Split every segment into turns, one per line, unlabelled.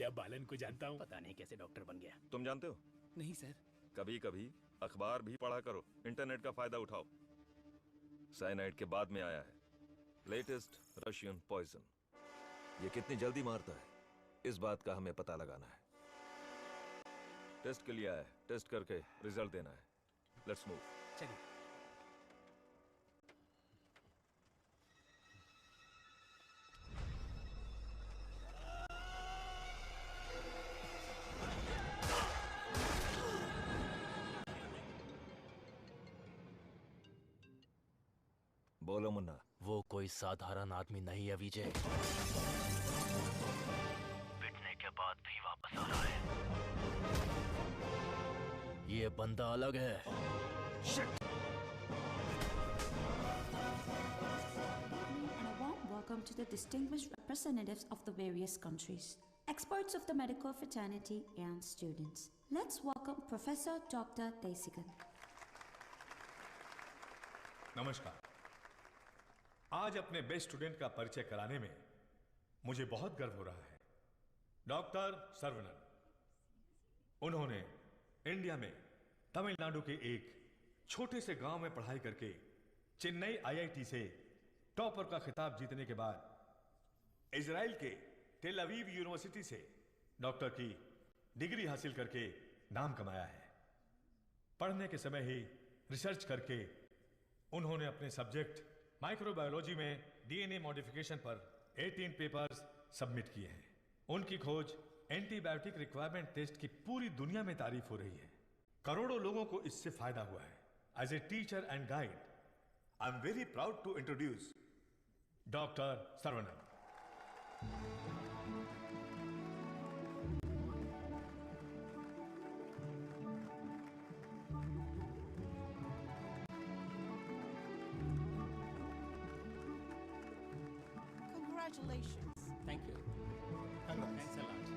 आदित्य बालन को जानता हूँ।
पता नहीं कैसे डॉक्टर बन गया।
तुम जानते हो?
नहीं सर।
कभी कभी अखबार भी पढ़ा करो, इंटरनेट का फायदा उठाओ। साइनाइड के बाद में आया है लेटेस्ट रशियन पॉइजन। ये कितनी जल्दी मारता है, इस बात का हमें पता लगाना है। टेस्ट के लिए आया है, टेस्ट करके रिजल्ट देना है। Let's move.
चलिए।
बोलो मुन्ना।
वो कोई साधारण आदमी नहीं है विजय। पिटने के बाद भी वापस आ रहा है। ये बंदा अलग है। Shit!
And a warm welcome to the distinguished representatives of the various countries, experts of the medical fraternity and students. Let's welcome Professor Dr. Desikan.
नमस्कार। आज अपने बेस्ट स्टूडेंट का परिचय कराने में मुझे बहुत गर्व हो रहा है। डॉक्टर सर्वनन, उन्होंने इंडिया में तमिलनाडु के एक छोटे से गांव में पढ़ाई करके चेन्नई आईआईटी से टॉपर का खिताब जीतने के बाद इजराइल के टेल अवीव यूनिवर्सिटी से डॉक्टर की डिग्री हासिल करके नाम कमाया है। पढ़ने के समय ही रिसर्च करके उन्होंने अपने सब्जेक्ट माइक्रोबायोलॉजी में डीएनए मॉडिफिकेशन पर 18 पेपर्स सबमिट किए हैं। उनकी खोज एंटीबायोटिक रिक्वायरमेंट टेस्ट की पूरी दुनिया में तारीफ हो रही है। करोड़ों लोगों को इससे फायदा हुआ है। As a teacher and guide, I am very proud to introduce doctor Saravanan.
Congratulations.
Thank you. Thanks a lot.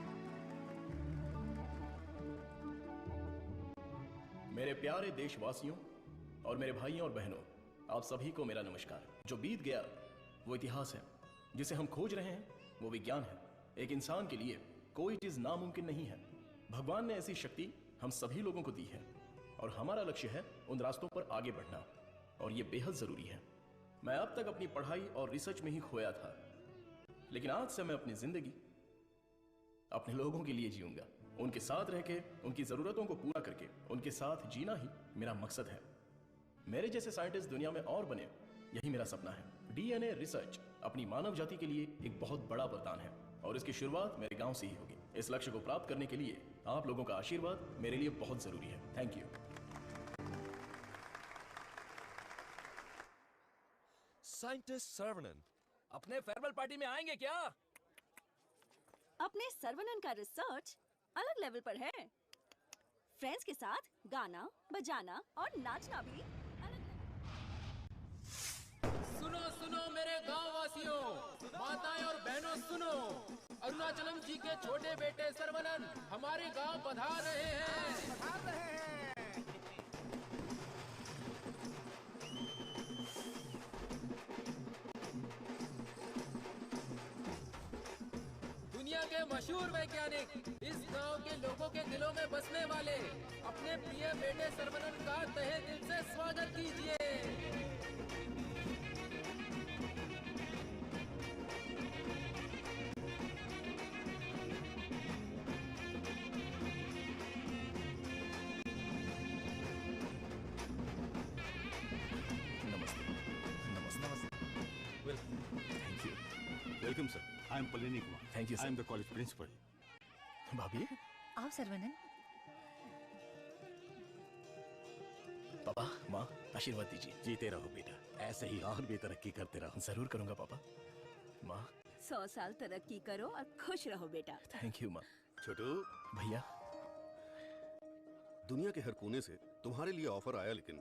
मेरे प्यारे देशवासियों और मेरे भाइयों और बहनों, आप सभी को मेरा नमस्कार। जो बीत गया वो इतिहास है, जिसे हम खोज रहे हैं वो विज्ञान है। एक इंसान के लिए कोई चीज नामुमकिन नहीं है। भगवान ने ऐसी शक्ति हम सभी लोगों को दी है और हमारा लक्ष्य है उन रास्तों पर आगे बढ़ना, और ये बेहद जरूरी है। मैं अब तक अपनी पढ़ाई और रिसर्च में ही खोया था, लेकिन आज से मैं अपनी जिंदगी अपने लोगों के लिए जीऊंगा। उनके साथ रह के, उनकी जरूरतों को पूरा करके, उनके साथ जीना ही मेरा मकसद है। मेरे जैसे साइंटिस्ट दुनिया में और बने, यही मेरा सपना है। डीएनए रिसर्च अपनी मानव जाति के लिए एक बहुत बड़ा वरदान है और इसकी शुरुआत मेरे गांव से ही होगी। इस लक्ष्य को प्राप्त करने के लिए आप लोगों का आशीर्वाद मेरे लिए बहुत जरूरी है। Thank you.
साइंटिस्ट सर्वनन
अपने फेयरवेल पार्टी में आएंगे क्या?
अपने सर्वनन का रिसर्च अलग लेवल पर है। फ्रेंड्स के साथ गाना, बजाना और नाचना भी अलग लेवल।
सुनो सुनो मेरे गांव वासियों, माताएं और बहनों सुनो, अरुणाचलम जी के छोटे बेटे सर्वनन हमारे गांव पधार रहे हैं। दुनिया के मशहूर वैज्ञानिक, इस गांव के लोगों के दिलों में बसने वाले अपने प्रिय बेटे सर्वनन का तहे दिल से स्वागत कीजिए।
Thank you.
Welcome sir, I am Palini Kumar.
Thank you
I am the college principal.
भाभी,
आओ सर्वनन।
पापा, माँ, आशीर्वाद दीजिए।
जीते रहो बेटा, ऐसे ही और भी तरक्की करते रहो।
जरूर करूंगा पापा। माँ,
100 साल तरक्की करो और खुश रहो बेटा।
थैंक यू माँ।
छोटू
भैया,
दुनिया के हर कोने से तुम्हारे लिए ऑफर आया, लेकिन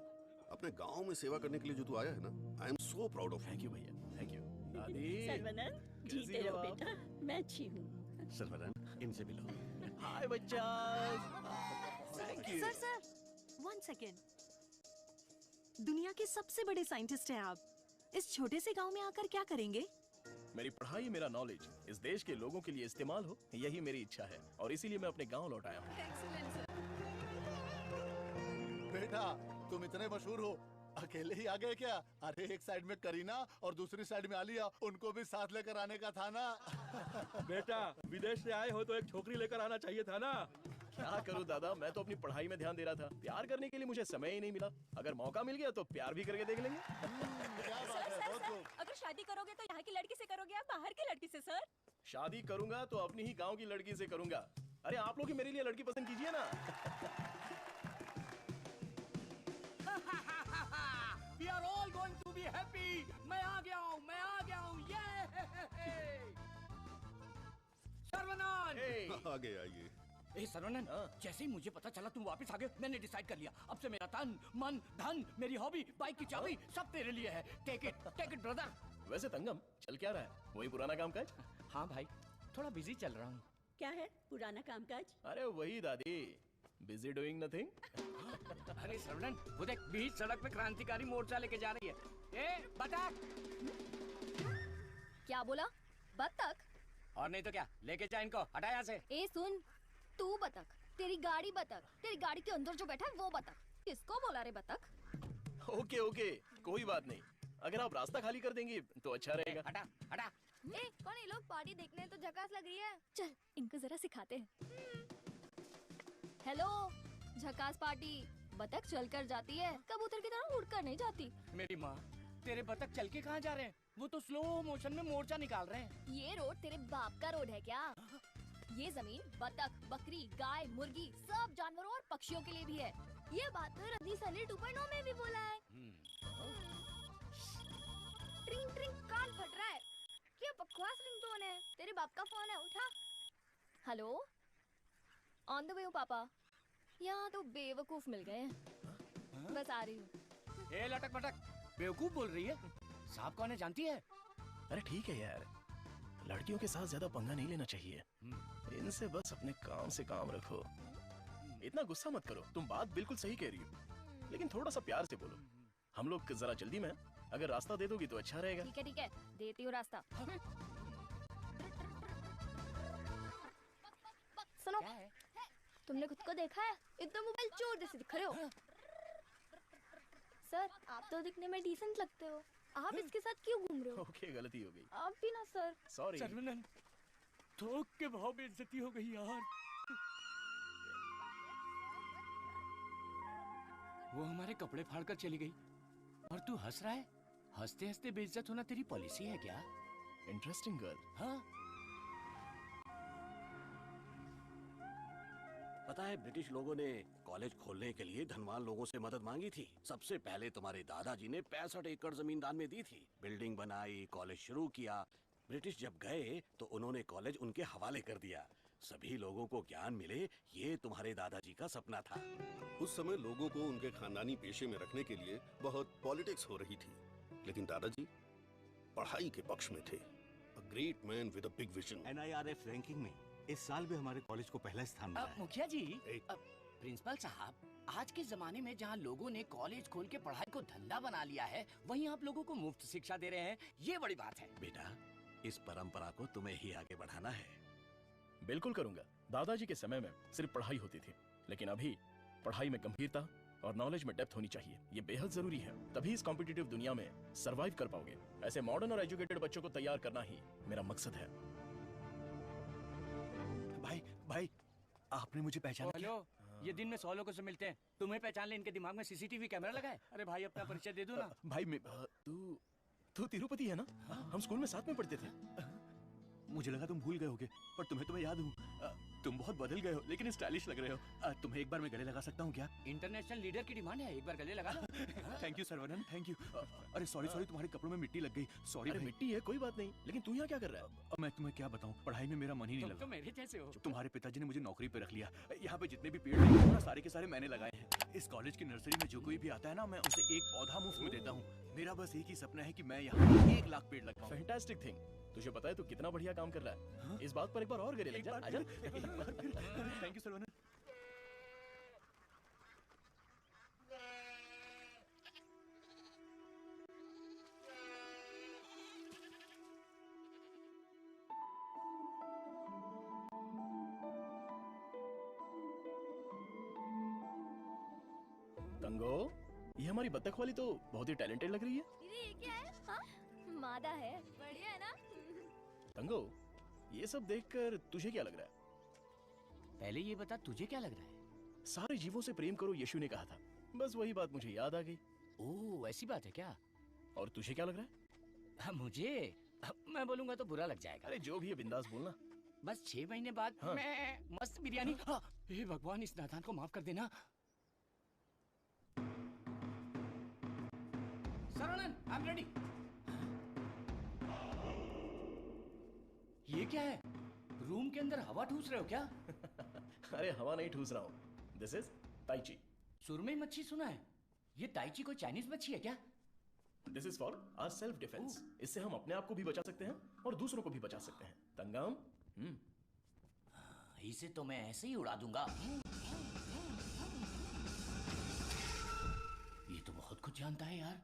अपने गांव में सेवा करने के लिए जो तू आया है ना, आई am so proud of.
Thank you भैया, थैंक यू।
दादी,
सर्वनन, जीते रहो बेटा, मैं अच्छी हूँ।
सर्वनन, इनसे मिलो।
हाय बच्चा। Thank you.
Sir, 1 second. दुनिया के सबसे बड़े साइंटिस्ट हैं आप, इस छोटे से गांव में आकर क्या करेंगे?
मेरी पढ़ाई, मेरा नॉलेज इस देश के लोगों के लिए इस्तेमाल हो, यही मेरी इच्छा है और इसीलिए मैं अपने गांव लौट आया हूँ।
बेटा तुम इतने मशहूर हो, अकेले ही आ गए क्या? अरे एक साइड में करीना और दूसरी साइड में आलिया, उनको भी साथ लेकर आने का था ना।
बेटा विदेश से आए हो तो एक छोकरी लेकर आना चाहिए था ना।
क्या करूं दादा, मैं तो अपनी पढ़ाई में ध्यान दे रहा था। प्यार करने के लिए मुझे समय ही नहीं मिला। अगर मौका मिल गया तो प्यार भी करके देख लेंगे।
क्या बात है, बहुत खूब।
अगर शादी करोगे तो यहाँ की लड़की से करोगे या बाहर की लड़की से सर?
शादी करूंगा तो अपनी ही गांव की लड़की से करूंगा। अरे आप लोग ही मेरे लिए लड़की पसंद कीजिए ना।
We are all going to be happy. मैं आ गया हूँ, मैं आ गया हूँ, ये सर्वनान।
आगे आइए।
ए सर्वनान, जैसे ही मुझे पता चला तुम वापस आ गए, मैंने डिसाइड कर लिया अब से मेरा तन, मन, धन, मेरी हॉबी, बाइक की चाबी सब तेरे लिए है। Take it brother.
वैसे तंगम चल क्या रहा है? वही पुराना काम काज?
हाँ भाई, थोड़ा बिजी चल रहा हूँ।
क्या है पुराना कामकाज?
अरे वही दादी, बिजी डूइंग नथिंग।
अरे सर्वनान, वो देख बीच सड़क पे क्रांतिकारी मोर्चा लेके जा रही है। ए बतख।
क्या बोला? बतख?
और नहीं तो क्या, लेके जा इनको, हटा यहाँ से।
ए सुन, तू बतख, तेरी गाड़ी बतख, तेरी गाड़ी के अंदर जो बैठा है वो बतख। किसको बोला रे बतख?
ओके कोई बात नहीं। अगर आप रास्ता खाली कर देंगी तो अच्छा रहेगा।
हटा।
ए कौन ये लोग? पार्टी देखने तो झकास लग रही है। चल इनको जरा सिखाते हैं। हेलो, झकास पार्टी। बतख चलकर जाती है, कबूतर की तरह उड़कर नहीं जाती।
मेरी माँ, तेरे बतख चल के कहाँ जा रहे हैं? वो तो स्लो मोशन में मोर्चा निकाल रहे हैं।
ये रोड तेरे बाप का रोड है क्या? ये जमीन बतख, बकरी, गाय, मुर्गी सब जानवरों और पक्षियों के लिए भी है। ये बात तो रजनी सनी 2.0 में भी बोला है। ट्रिंग ट्रिंग कान फट रहा है। क्या बकवास रिंगटोन है? तेरे बाप का फोन है, उठा। हेलो, ऑन द वे हूँ पापा। यहाँ तो बेवकूफ मिल गए हैं। बस आ रही हूँ।
ए लटक पटक, बेवकूफ बोल रही है? सांप कौन है जानती है?
अरे ठीक है यार, लड़कियों के साथ ज्यादा पंगा नहीं लेना चाहिए। इनसे बस अपने काम से काम रखो। इतना गुस्सा मत करो, तुम बात बिल्कुल सही कह रही हो, लेकिन थोड़ा सा प्यार से बोलो। हम लोग जरा जल्दी में, अगर रास्ता दे दोगी तो अच्छा रहेगा।
ठीक है, देती हूँ रास्ता। सुनो, तुमने खुद को देखा है? एकदम मोबाइल चोर जैसे दिख रहे हो। सर, आप तो दिखने में डिसेंट लगते हो, आप इसके साथ क्यों घूम रहे हो?
ओके, गलती हो गई।
आप भी ना सर।
सॉरी।
सर्वनान, थोक के भाव में इज्जती हो गई यार। वो हमारे कपड़े फाड़ कर चली गई और तू हंस रहा है? हंसते हंसते बेइज्जत होना तेरी पॉलिसी है क्या?
Interesting girl.
हाँ,
पता है ब्रिटिश लोगों ने कॉलेज खोलने के लिए धनवान लोगों से मदद मांगी थी। सबसे पहले तुम्हारे दादाजी ने 65 एकड़ जमीन दान में दी थी। बिल्डिंग बनाई, कॉलेज शुरू किया। ब्रिटिश जब गए तो उन्होंने कॉलेज उनके हवाले कर दिया। सभी लोगों को ज्ञान मिले, ये तुम्हारे दादाजी का सपना था।
उस समय लोगों को उनके खानदानी पेशे में रखने के लिए बहुत पॉलिटिक्स हो रही थी, लेकिन दादाजी पढ़ाई के पक्ष में थे। A great man with a big vision.
NIRF ranking में इस साल भी हमारे कॉलेज को पहला स्थान मिला है।
मुखिया जी, प्रिंसिपल साहब, आज के जमाने में जहाँ लोगों ने कॉलेज खोल के पढ़ाई को धंधा बना लिया है, वहीं आप लोगों को मुफ्त शिक्षा दे रहे हैं, ये बड़ी बात है।
बेटा, इस परंपरा को तुम्हें ही आगे बढ़ाना है।
बिल्कुल करूंगा। दादाजी के समय में सिर्फ पढ़ाई होती थी, लेकिन अभी पढ़ाई में गंभीरता और नॉलेज में डेप्थ होनी चाहिए। ये बेहद जरूरी है, तभी इस कॉम्पिटिटिव दुनिया में सरवाइव कर पाओगे। ऐसे मॉडर्न और एजुकेटेड बच्चों को तैयार करना ही मेरा मकसद है।
भाई, आपने मुझे पहचाना?
हेलो, ये दिन में 100 लोगों से मिलते हैं, तुम्हें पहचान ले, इनके दिमाग में सीसीटीवी कैमरा लगा है। अरे भाई, अपना परिचय दे दो ना।
भाई तू तिरुपति है ना? हम स्कूल में साथ में पढ़ते थे।
मुझे लगा तुम भूल गए होगे, पर तुम्हें तो मैं याद हूँ। तुम बहुत बदल गए हो, लेकिन स्टाइलिश लग रहे हो। तुम्हें एक बार मैं गले लगा सकता हूँ क्या?
इंटरनेशनल लीडर की डिमांड है, एक बार गले लगा लो।
Thank you Saravanan, thank you. अरे सॉरी, तुम्हारे कपड़ों में मिट्टी लग गई। सॉरी।
अरे मिट्टी है, कोई बात नहीं, लेकिन तू यहाँ क्या कर रहा है?
मैं तुम्हें क्या बताऊँ, पढ़ाई में मेरा मन ही नहीं लगा।
तो मेरे जैसे हो।
तुम्हारे पिताजी ने मुझे नौकरी पे रख लिया। यहाँ पे जितने भी पेड़ लगे ना, सारे के सारे मैंने लगाए हैं। इस कॉलेज की नर्सरी में जो कोई भी आता है ना, मैं उसे एक पौधा मुफ्त में देता हूँ। मेरा बस एक ही सपना है कि मैं यहाँ 1 लाख पेड़ लगाऊं।
Fantastic thing. तुझे पता है तू कितना बढ़िया काम कर रहा है? हाँ? इस बात पर एक बार और गले लग जा। आजा।
Thank you Saravanan.
तंगो, ये हमारी बत्तख वाली तो बहुत ही टैलेंटेड लग रही है।
दीदी ये क्या है? हाँ? मादा है। बढ़िया है ना?
तंगो, ये सब देखकर तुझे क्या लग रहा है?
पहले ये बता तुझे क्या लग रहा है?
सारे जीवों से प्रेम करो यीशु ने कहा था, बस वही बात मुझे याद आ गई।
ओह, ऐसी बात है क्या?
और तुझे क्या लग रहा है?
मुझे मैं बोलूंगा तो बुरा लग जाएगा।
अरे जो भी है बिंदास बोलना।
बस 6 महीने बाद मैं मस्त बिरयानी। हे भगवान, इस नादान को माफ कर देना। Saravanan, I am ready. ये क्या है? रूम के अंदर हवा ठूस रहे हो क्या?
अरे हवा नहीं ठूस रहा हूँ, दिस इज ताइची।
सुरमई मच्छी सुना है, ये ताइची कोई चाइनीज मच्छी है क्या?
This is for our self defence. इससे हम अपने आप को भी बचा सकते हैं और दूसरों को भी बचा सकते हैं। तंगम,
इसे तो मैं ऐसे ही उड़ा दूंगा। ये तो बहुत कुछ जानता है यार।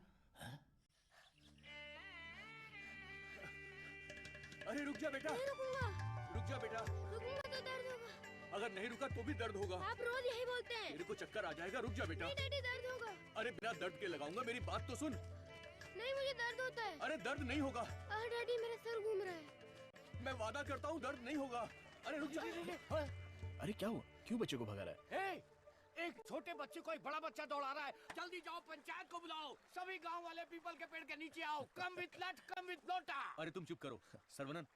अरे रुक जा बेटा।
नहीं रुकूंगा।
रुक जा बेटा।
रुकूंगा तो दर्द होगा।
अगर नहीं रुका तो भी दर्द होगा।
आप रोज यही बोलते हैं।
तेरे को चक्कर आ जाएगा, रुक जा बेटा।
नहीं डैडी, दर्द होगा।
अरे बिना दर्द के लगाऊंगा, मेरी बात तो सुन।
नहीं, मुझे दर्द होता है।
अरे दर्द नहीं होगा।
डैडी मेरा सर घूम रहा है।
मैं वादा करता हूँ दर्द नहीं होगा। अरे रुक जा।
अरे क्या हुआ? क्यों बच्चे को भगा रहा है?
एक छोटे बच्चे को एक बड़ा बच्चा दौड़ा रहा है। जल्दी जाओ, पंचायत को बुलाओ। सभी गांव वाले पीपल के पेड़ के नीचे आओ। कम विथ लट, कम विथ लोटा।
अरे तुम चुप करो। सर्वनन,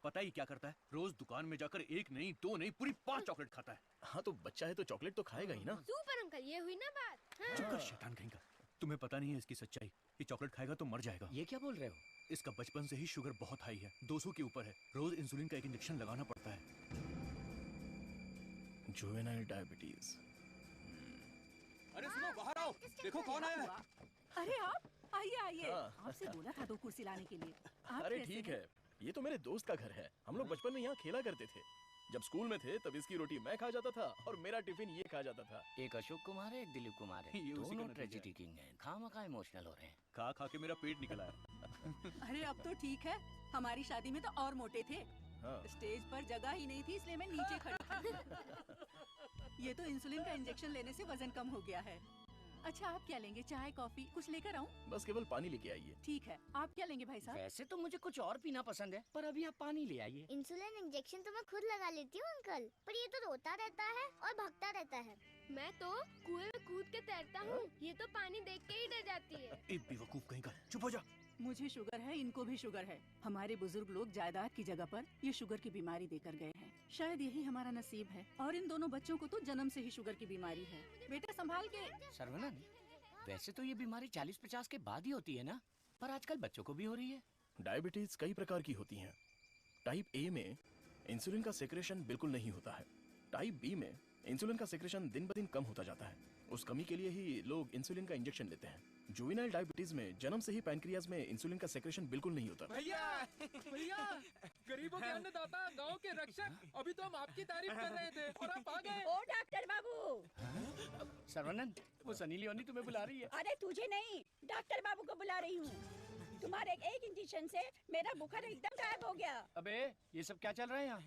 पता ही क्या करता है? रोज दुकान में जाकर एक नहीं, दो नहीं, पूरी 5 चॉकलेट खाता है।
हाँ तो बच्चा है तो चॉकलेट तो खाएगा ही ना।
सुपर अंकल, ये हुई ना बात। हाँ।
चुप कर शैतान कहीं का। तुम्हें पता नहीं है इसकी सच्चाई। ये चॉकलेट खाएगा तो मर जाएगा।
ये क्या बोल रहे हो?
इसका बचपन से ही शुगर बहुत हाई है, 200 के ऊपर है। रोज इंसुलिन का एक इंजेक्शन लगाना पड़ता है।
Juvenile diabetes.
अरे सुनो, बाहर आओ, देखो कौन आया है।
अरे आप आइए आइए।
हाँ।
आपसे बोला था 2 कुर्सी लाने के लिए। आप
अरे
कैसे
ठीक
हैं?
है, ये तो मेरे दोस्त का घर है। हम लोग बचपन में यहाँ खेला करते थे। जब स्कूल में थे तब इसकी रोटी मैं खा जाता था और मेरा टिफिन ये खा जाता था।
एक अशोक कुमार है, एक दिलीप कुमार है।
ये उसी का
दोनों
नतीजा
ट्रेजेडी किंग हैं। खामखा इमोशनल हो रहे हैं।
खा खा के मेरा पेट निकला है।
अरे अब तो ठीक है, हमारी शादी में तो और मोटे थे।
हाँ।
स्टेज पर जगह ही नहीं थी, इसलिए मैं नीचे खड़ी थी। ये तो इंसुलिन का इंजेक्शन लेने से वजन कम हो गया है। अच्छा आप क्या लेंगे? चाय, कॉफी, कुछ लेकर आऊं?
बस केवल पानी लेके आइए।
ठीक है, आप क्या लेंगे भाई साहब?
वैसे तो मुझे कुछ और पीना पसंद है, पर अभी आप पानी ले आइए।
इंसुलिन इंजेक्शन तो मैं खुद लगा लेती हूँ अंकल, पर ये तो रोता रहता है और भागता रहता है। मैं तो कुएं में कूद के तैरता हूँ, ये तो पानी देख के ही डर जाती है।
एक बेवकूफ कहीं का, चुप हो जा।
मुझे शुगर है, इनको भी शुगर है। हमारे बुजुर्ग लोग जायदाद की जगह पर ये शुगर की बीमारी देकर गए हैं। शायद यही हमारा नसीब है। और इन दोनों बच्चों को तो जन्म से ही शुगर की बीमारी है। बेटा संभाल के।
सर्वनन, वैसे तो ये बीमारी 40-50 के बाद ही होती है ना, पर आजकल बच्चों को भी हो रही है।
डायबिटीज कई प्रकार की होती हैं। टाइप ए में इंसुलिन का सेक्रेशन बिल्कुल नहीं होता है। टाइप बी में इंसुलिन का सेक्रेशन दिन ब दिन कम होता जाता है। उस कमी के लिए ही लोग इंसुलिन का इंजेक्शन लेते हैं। जुवेनाइल डायबिटीज में जन्म से ही पैनक्रियाज में इंसुलिन का सेक्रेशन बिल्कुल नहीं होता।
भैया भैया, गरीबों के अन्नदाता, गांव के रक्षक, अभी तो हम आपकी तारीफ कर रहे थे और आप आ गए।
ओ डॉक्टर बाबू।
सर्वनन, वो सनी लियोनी तुम्हें बुला रही है।
अरे तुझे नहीं, डॉक्टर बाबू को बुला रही हूँ। तुम्हारे एक इंजेक्शन से मेरा बुखार एकदम गायब हो गया।
अबे ये सब क्या चल रहा है यहाँ?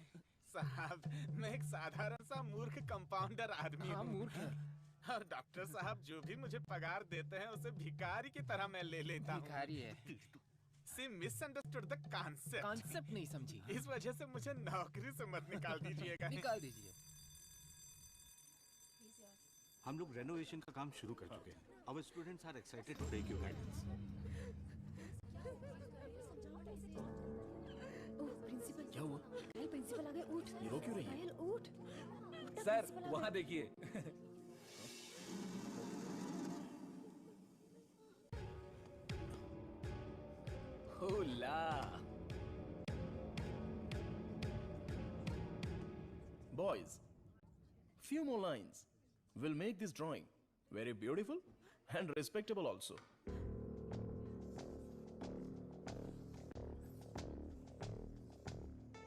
साहब, मैं एक साधारण सा मूर्ख कंपाउंडर आदमी हूँ। मूर्ख और डॉक्टर साहब जो भी मुझे पगार देते हैं उसे भिखारी की तरह मैं ले लेता हूँ।
भिखारी है।
सी मिसअंडरस्टूड द कॉन्सेप्ट।
कॉन्सेप्ट नहीं समझी।
इस वजह से मुझे नौकरी से मत निकाल दीजिएगा।
निकाल दीजिए।
हम लोग रेनोवेशन का काम शुरू कर चुके हैं। Our students are excited to take your guidance.
Principal
क्या हुआ?
प्रिंसिपल आ गए, उठ।
ये रो क्यों रही है?
पायल, उठ।
सर वहाँ देखिए।
Boys, few more lines will make this drawing very beautiful and respectable also.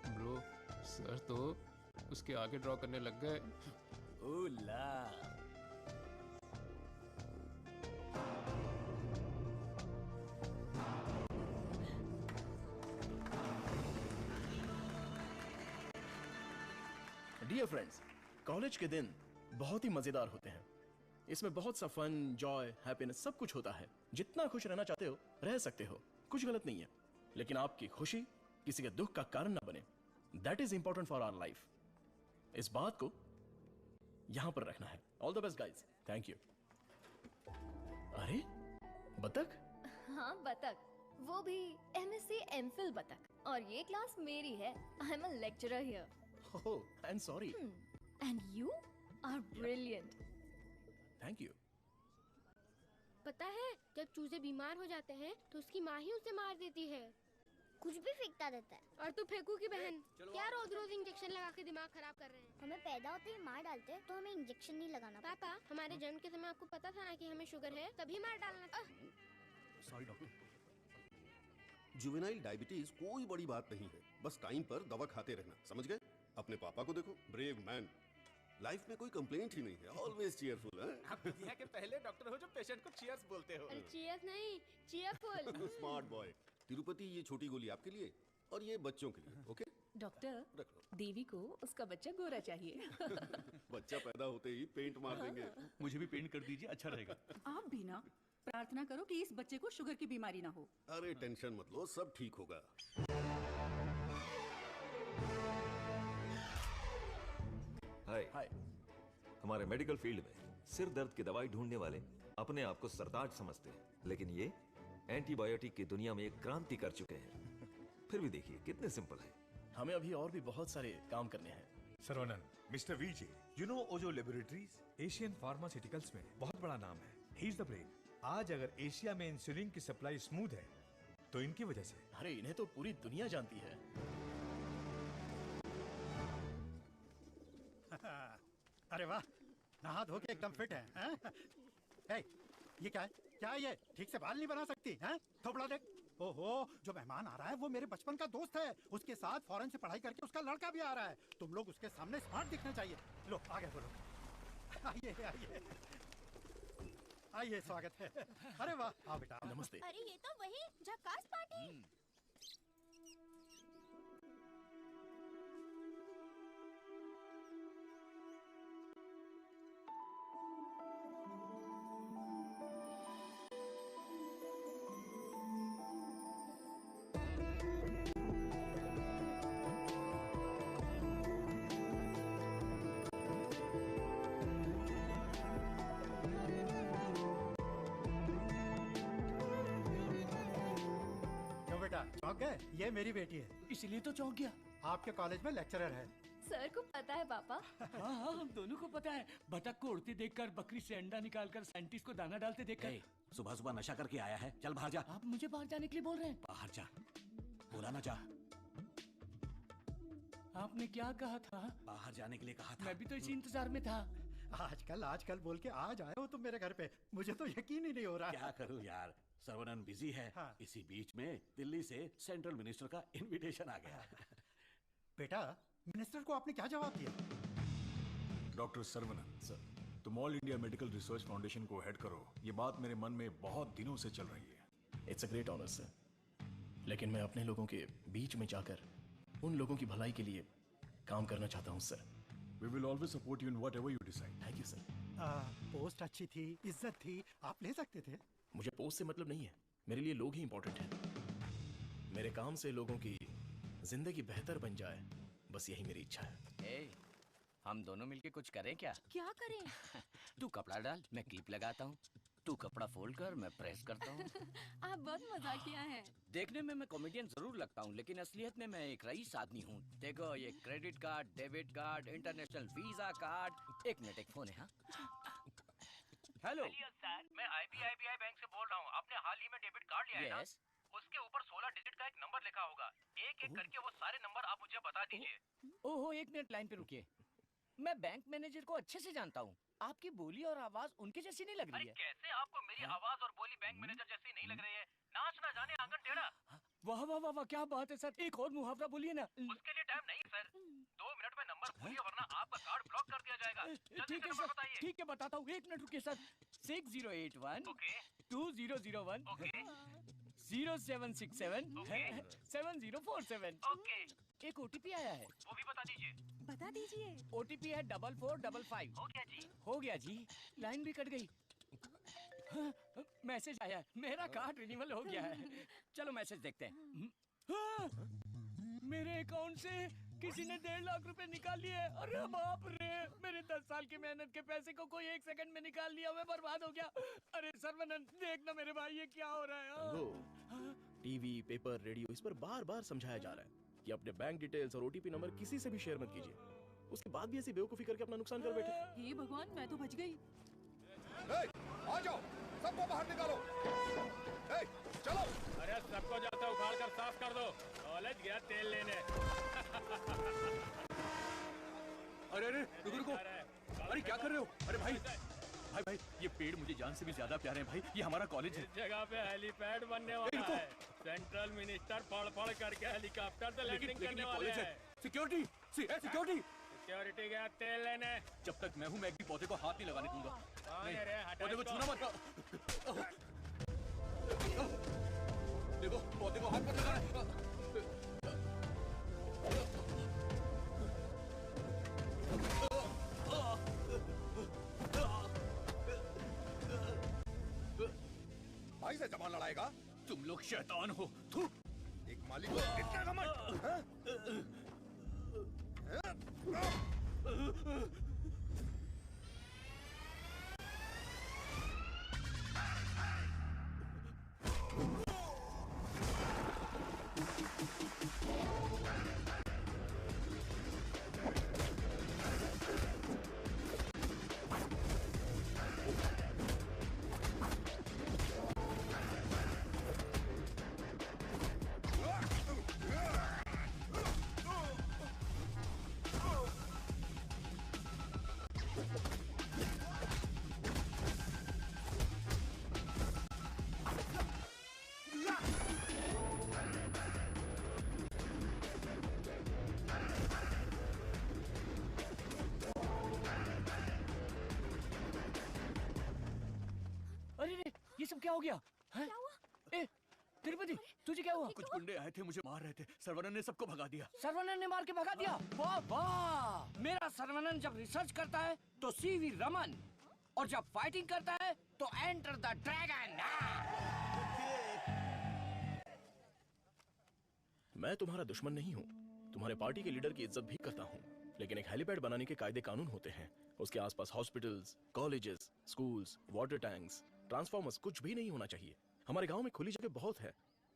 Bro, sir तो उसके आगे ड्रॉ करने लग गए।
ओला।
डियर फ्रेंड्स, कॉलेज के दिन बहुत ही मजेदार होते हैं। इसमें बहुत सा फन, जॉय, हैप्पीनेस सब कुछ होता है। जितना खुश रहना चाहते हो रह सकते हो, कुछ गलत नहीं है, लेकिन आपकी खुशी किसी के दुख का कारण ना बने। That is important for our life. इस बात को यहां पर रखना है। All the best guys. Thank you. अरे बतख?
हाँ बतख, वो भी MSc MPhil बतख। और ये क्लास मेरी है। I am a lecturer here.
Oh, I am sorry.
And you are brilliant.
Thank you.
पता है, जब चूजे बीमार हो जाते हैं तो उसकी माँ ही उसे मार देती है।
कुछ भी फेंकता रहता है।
और तू फेंकू की बहन, क्या रोज रोज इंजेक्शन लगा के दिमाग खराब कर रहे हैं?
हमें पैदा होते ही मार डालते हैं, तो हमें इंजेक्शन नहीं लगाना।
पापा, हमारे जन्म के समय आपको पता था ना कि हमें शुगर है, तभी मार डालना था।
Sorry doctor. जुवेनाइल डायबिटीज कोई बड़ी बात नहीं है, बस टाइम पर दवा खाते रहना, समझ गए? अपने पापा को देखो, ब्रेव मैन, लाइफ में कोई कंप्लेंट ही नहीं है, ऑलवेज चीयरफुल है।
आप दुनिया के पहले डॉक्टर हो जो पेशेंट को चीयर्स बोलते हो।
अरे चीयर्स नहीं, चीयरफुल।
Smart boy. तिरुपति, ये छोटी गोली आपके लिए और ये बच्चों के लिए, ओके?
डॉक्टर, देवी को उसका बच्चा गोरा चाहिए।
बच्चा पैदा होते ही पेंट मार देंगे।
मुझे भी पेंट कर दीजिए, अच्छा रहेगा।
आप भी ना प्रार्थना करो कि इस बच्चे को शुगर की बीमारी ना हो।
अरे टेंशन मत लो, सब ठीक होगा।
हाय। हमारे मेडिकल फील्ड में सिर दर्द की दवाई ढूंढने वाले अपने आप को सरताज समझते हैं, लेकिन ये एंटीबायोटिक की दुनिया में एक क्रांति कर चुके हैं। फिर भी देखिए कितने सिंपल है।
हमें अभी और भी बहुत सारे काम करने हैं।
Saravanan, mister VJ, you know Ojo laboratories Asian pharmaceuticals में बहुत बड़ा नाम है। He is the brain. आज अगर एशिया में इंसुलिन की सप्लाई स्मूथ है तो इनकी वजह से।
अरे इन्हें तो पूरी दुनिया जानती है।
अरे वाह, नहा धो के एकदम फिट है, हैं? हे, ये क्या है? क्या है ये? ठीक से बाल नहीं बना सकती, हैं? थोपड़ा देख। ओहो, जो मेहमान आ रहा है वो मेरे बचपन का दोस्त है। उसके साथ फॉरेन से पढ़ाई करके उसका लड़का भी आ रहा है। तुम लोग उसके सामने स्मार्ट दिखना चाहिए। लो आगे बोलो। आइए आइए आइए, स्वागत है। अरे वाह, आओ बेटा।
नमस्ते।
अरे ये तो वही झकास पार्टी।
चौंक गए? ये मेरी बेटी है।
इसलिए तो चौंक गया।
आपके कॉलेज में लेक्चरर है।
सर को पता है पापा।
हाँ हाँ, हम दोनों को पता है। बतख को उड़ते देखकर, बकरी से अंडा निकालकर, साइंटिस्ट को दाना डालते देखकर।
सुबह सुबह नशा करके आया है, चल बाहर जा।
आप मुझे बाहर जाने के लिए बोल रहे हैं?
बाहर जा, बोला ना जा।
आपने क्या कहा था?
बाहर जाने के लिए कहा था।
मैं भी तो इसी इंतजार में था।
आजकल बोल के आज आए हो तुम मेरे घर पे, मुझे तो यकीन ही नहीं हो रहा।
क्या करूं यार, सर्वनन बिजी है। हाँ। इसी बीच में दिल्ली से सेंट्रल मिनिस्टर का इनविटेशन आ गया।
बेटा, मिनिस्टर को आपने क्या जवाब दिया?
डॉक्टर सर्वनन सर, तुम all India medical research foundation को हेड करो, ये बात मेरे मन में बहुत दिनों से चल रही है।
It's a great honour sir, लेकिन मैं अपने लोगों के बीच में जाकर उन लोगों की भलाई के लिए काम करना चाहता हूँ sir.
We will always support you in whatever you decide.
Thank you, sir.
Post अच्छी थी, इज्जत थी, आप ले सकते थे।
मुझे पोस्ट से मतलब नहीं है, मेरे लिए लोग ही इंपॉर्टेंट हैं। मेरे काम से लोगों की जिंदगी बेहतर बन जाए, बस यही मेरी इच्छा है।
हम दोनों मिलके कुछ करें क्या?
क्या करें?
तू कपड़ा डाल, मैं क्लिप लगाता हूँ। तू कपड़ा फोल्ड कर, मैं प्रेस करता हूँ।
आप बहुत मजाकिया हैं।
देखने में मैं कॉमेडियन जरूर लगता हूँ, लेकिन असलियत में मैं एक रईस आदमी हूँ। देखो, ये credit card, debit card, international visa card. एक मिनट, एक फोन है। हाँ, हेलो
सर, मैं IBI बैंक से बोल रहा हूँ। आपने हाल ही में डेबिट कार्ड लिया है ना? उसके ऊपर 16 डिजिट का एक नंबर लिखा होगा। एक एक करके वो सारे नंबर आप मुझे बता दीजिए।
ओहो, एक मिनट लाइन पे रुकिए। मैं बैंक मैनेजर को अच्छे से जानता हूँ। आपकी बोली और आवाज उनके जैसी नहीं लग रही है।
कैसे आपको मेरी आवाज और बोली बैंक मैनेजर जैसी नहीं लग रही है? नाच ना जाने आंगन टेढ़ा।
वाह वाह वाह वाह, क्या बात है सर। एक और मुहावरा बोलिए ना।
उसके लिए टाइम नहीं सर, 2 मिनट में नंबर बोलिए वरना आपका कार्ड ब्लॉक कर दिया जाएगा। जल्दी से नंबर बताइए।
ठीक है, बताता हूँ। एक मिनट रुकिए सर। 6081 2001 0767 7047।
एक ओटीपी आया है।
वो भी बता दीजिए।
बता दीजिए।
ओटीपी है 4455।
हो गया जी।
हो गया जी। लाइन भी कट गई। हाँ, मैसेज आया है, मेरा कार्ड रिन्यूअल हो गया है। चलो मैसेज देखते हैं। हाँ, मेरे अकाउंट से किसी ने 1.5 लाख रुपए निकाल लिए। अरे बाप रे, मेरे 10 साल की मेहनत के पैसे को कोई 1 सेकंड में निकाल लिया, मैं बर्बाद हो गया। अरे सर्वनंद देखना मेरे भाई, ये क्या हो रहा है।
वो टीवी, पेपर, रेडियो, इस पर बार बार समझाया जा रहा है कि अपने बैंक डिटेल्स और ओटीपी नंबर किसी से भी शेयर मत कीजिए। उसके बाद भी ऐसी बेवकूफी करके अपना नुकसान कर बैठे।
हे भगवान, मैं तो बच गई।
आ जाओ, सबको बाहर निकालो। चलो।
अरे सबको जाता उखाड़ कर साफ कर दो। कॉलेज गया तेल लेने।
अरे अरे रुको रुको, अरे क्या कर रहे हो? अरे भाई भाई भाई, ये पेड़ मुझे जान से भी ज्यादा प्यारे हैं भाई। ये हमारा कॉलेज है।
इस जगह पे हेलीपैड बनने वाला है। सेंट्रल मिनिस्टर पढ़ के हेलीकॉप्टर से लैंडिंग करने वाले हैं।
Security, security.
सिक्योरिटी गया तेल लेने।
जब तक मैं हूँ मैं एक भी पौधे को हाथ नहीं लगाने दूंगा। पौधे को छूना मत। देखो पौधे को हाथ मत लगाना।
भाई से जबान लड़ाएगा?
तुम लोग शैतान हो। थू।
एक मालिक को इतना घमंड।
ये सब क्या हो गया? क्या
हुआ?
ए, तिरुपति, तुझे क्या हुआ?
कुछ गुंडे आए थे, मुझे मार रहे थे। सर्वनन ने सबको भगा दिया।
सर्वनन ने मार के भगा दिया? वाह वाह! मेरा सर्वनन जब रिसर्च करता है तो सीवी रमन, और जब फाइटिंग करता है तो एंटर द ड्रैगन।
मैं तुम्हारा दुश्मन नहीं हूँ, तुम्हारे पार्टी के लीडर की इज्जत भी करता हूँ, लेकिन एक हेलीपैड बनाने के कायदे कानून होते हैं। उसके आसपास hospitals, colleges, schools, water tanks, transformers कुछ भी नहीं होना चाहिए। हमारे गांव में खुली जगह बहुत है,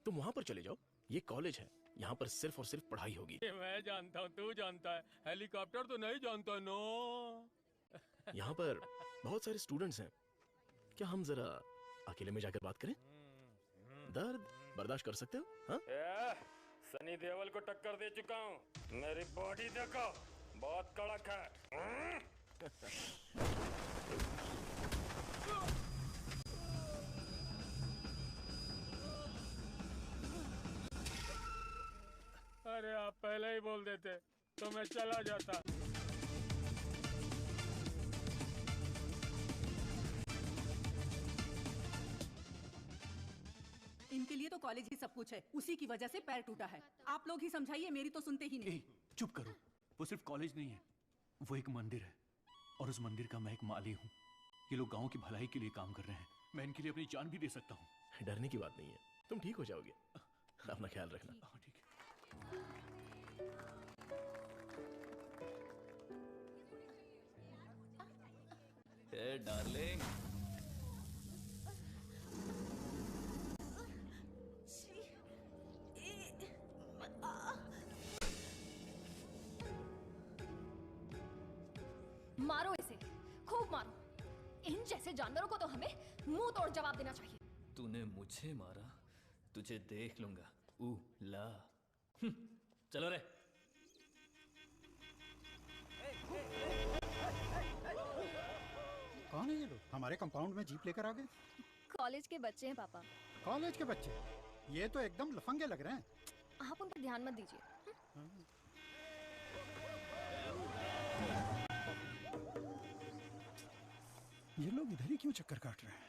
तुम वहां पर चले जाओ। ये कॉलेज है, यहाँ पर सिर्फ और सिर्फ पढ़ाई होगी।
मैं जानता हूँ, तू जानता है, हेलीकॉप्टर तो नहीं जानता। नो,
यहाँ पर बहुत सारे स्टूडेंट्स हैं, क्या हम जरा अकेले में जाकर बात करें? दर्द बर्दाश्त कर सकते हो? हाँ?
सनी देओल को टक्कर दे चुका हूँ, मेरी बॉडी देखो, बहुत कड़क है। अरे आप पहले ही बोल देते तो मैं चला जाता।
इनके लिए तो कॉलेज ही सब कुछ है, उसी की वजह से पैर टूटा है। आप लोग ही समझाइए, मेरी तो सुनते ही नहीं।
चुप करो, वो सिर्फ कॉलेज नहीं है, वो एक मंदिर है, और उस मंदिर का मैं एक माली हूँ। ये लोग गांव की भलाई के लिए काम कर रहे हैं, मैं इनके लिए अपनी जान भी दे सकता हूँ।
डरने की बात नहीं है, तुम ठीक हो जाओगे, अपना ख्याल रखना।
ठीक है।
Hey, darling.
मारो इसे, खूब मारो। इन जैसे जानवरों को तो हमें मुंह तोड़ जवाब देना चाहिए।
तूने मुझे मारा, तुझे देख लूंगा। ला। चलो रे।
कौन है ये लोग? हमारे कंपाउंड में जीप लेकर आ गए।
कॉलेज के बच्चे हैं पापा।
कॉलेज के बच्चे? ये तो एकदम लफंगे लग रहे हैं।
आप उन पर ध्यान मत दीजिए।
ये लोग इधर ही क्यों चक्कर काट रहे हैं?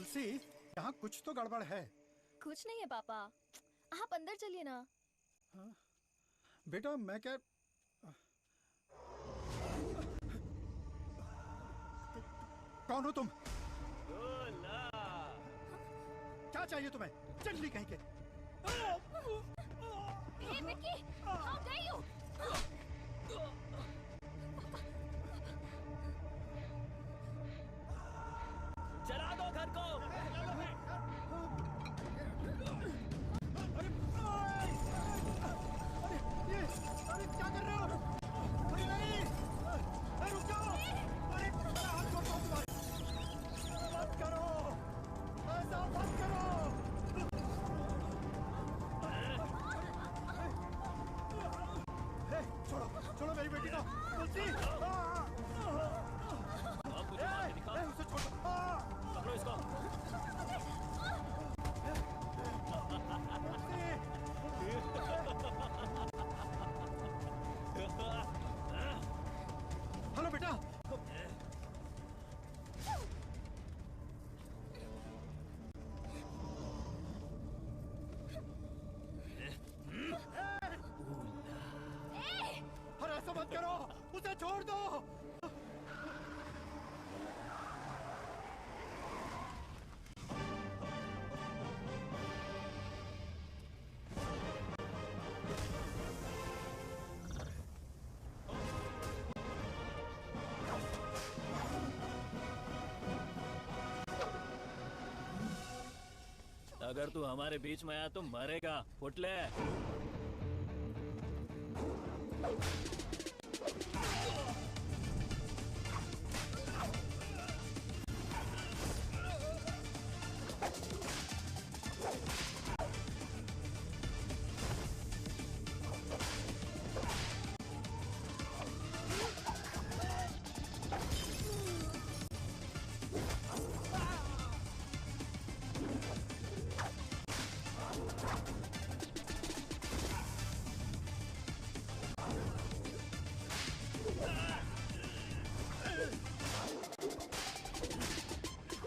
तुलसी, यहाँ कुछ तो गड़बड़ है।
कुछ नहीं है पापा, आप अंदर चलिए ना।
हाँ? बेटा मैं क्या, कौन हो तुम? क्या चाहिए तुम्हें? चंडली कहीं के।
Hey, Vicky! How dare you!
जला दो घर को।
अरे क्या कर रहे हो? अरे नहीं! अरे रुक जाओ! अरे हाथ छोड़ो तुम्हारे! मत करो! ऐसा मत करो! छोड़ो, छोड़ो मेरी बेटी को! तुलसी! उसे छोड़ो!
पकड़ो इसको।
हेलो बेटा। अरे ऐसा मत करो, उसे छोड़ दो।
अगर तू हमारे बीच में आया तो मरेगा, फुटले।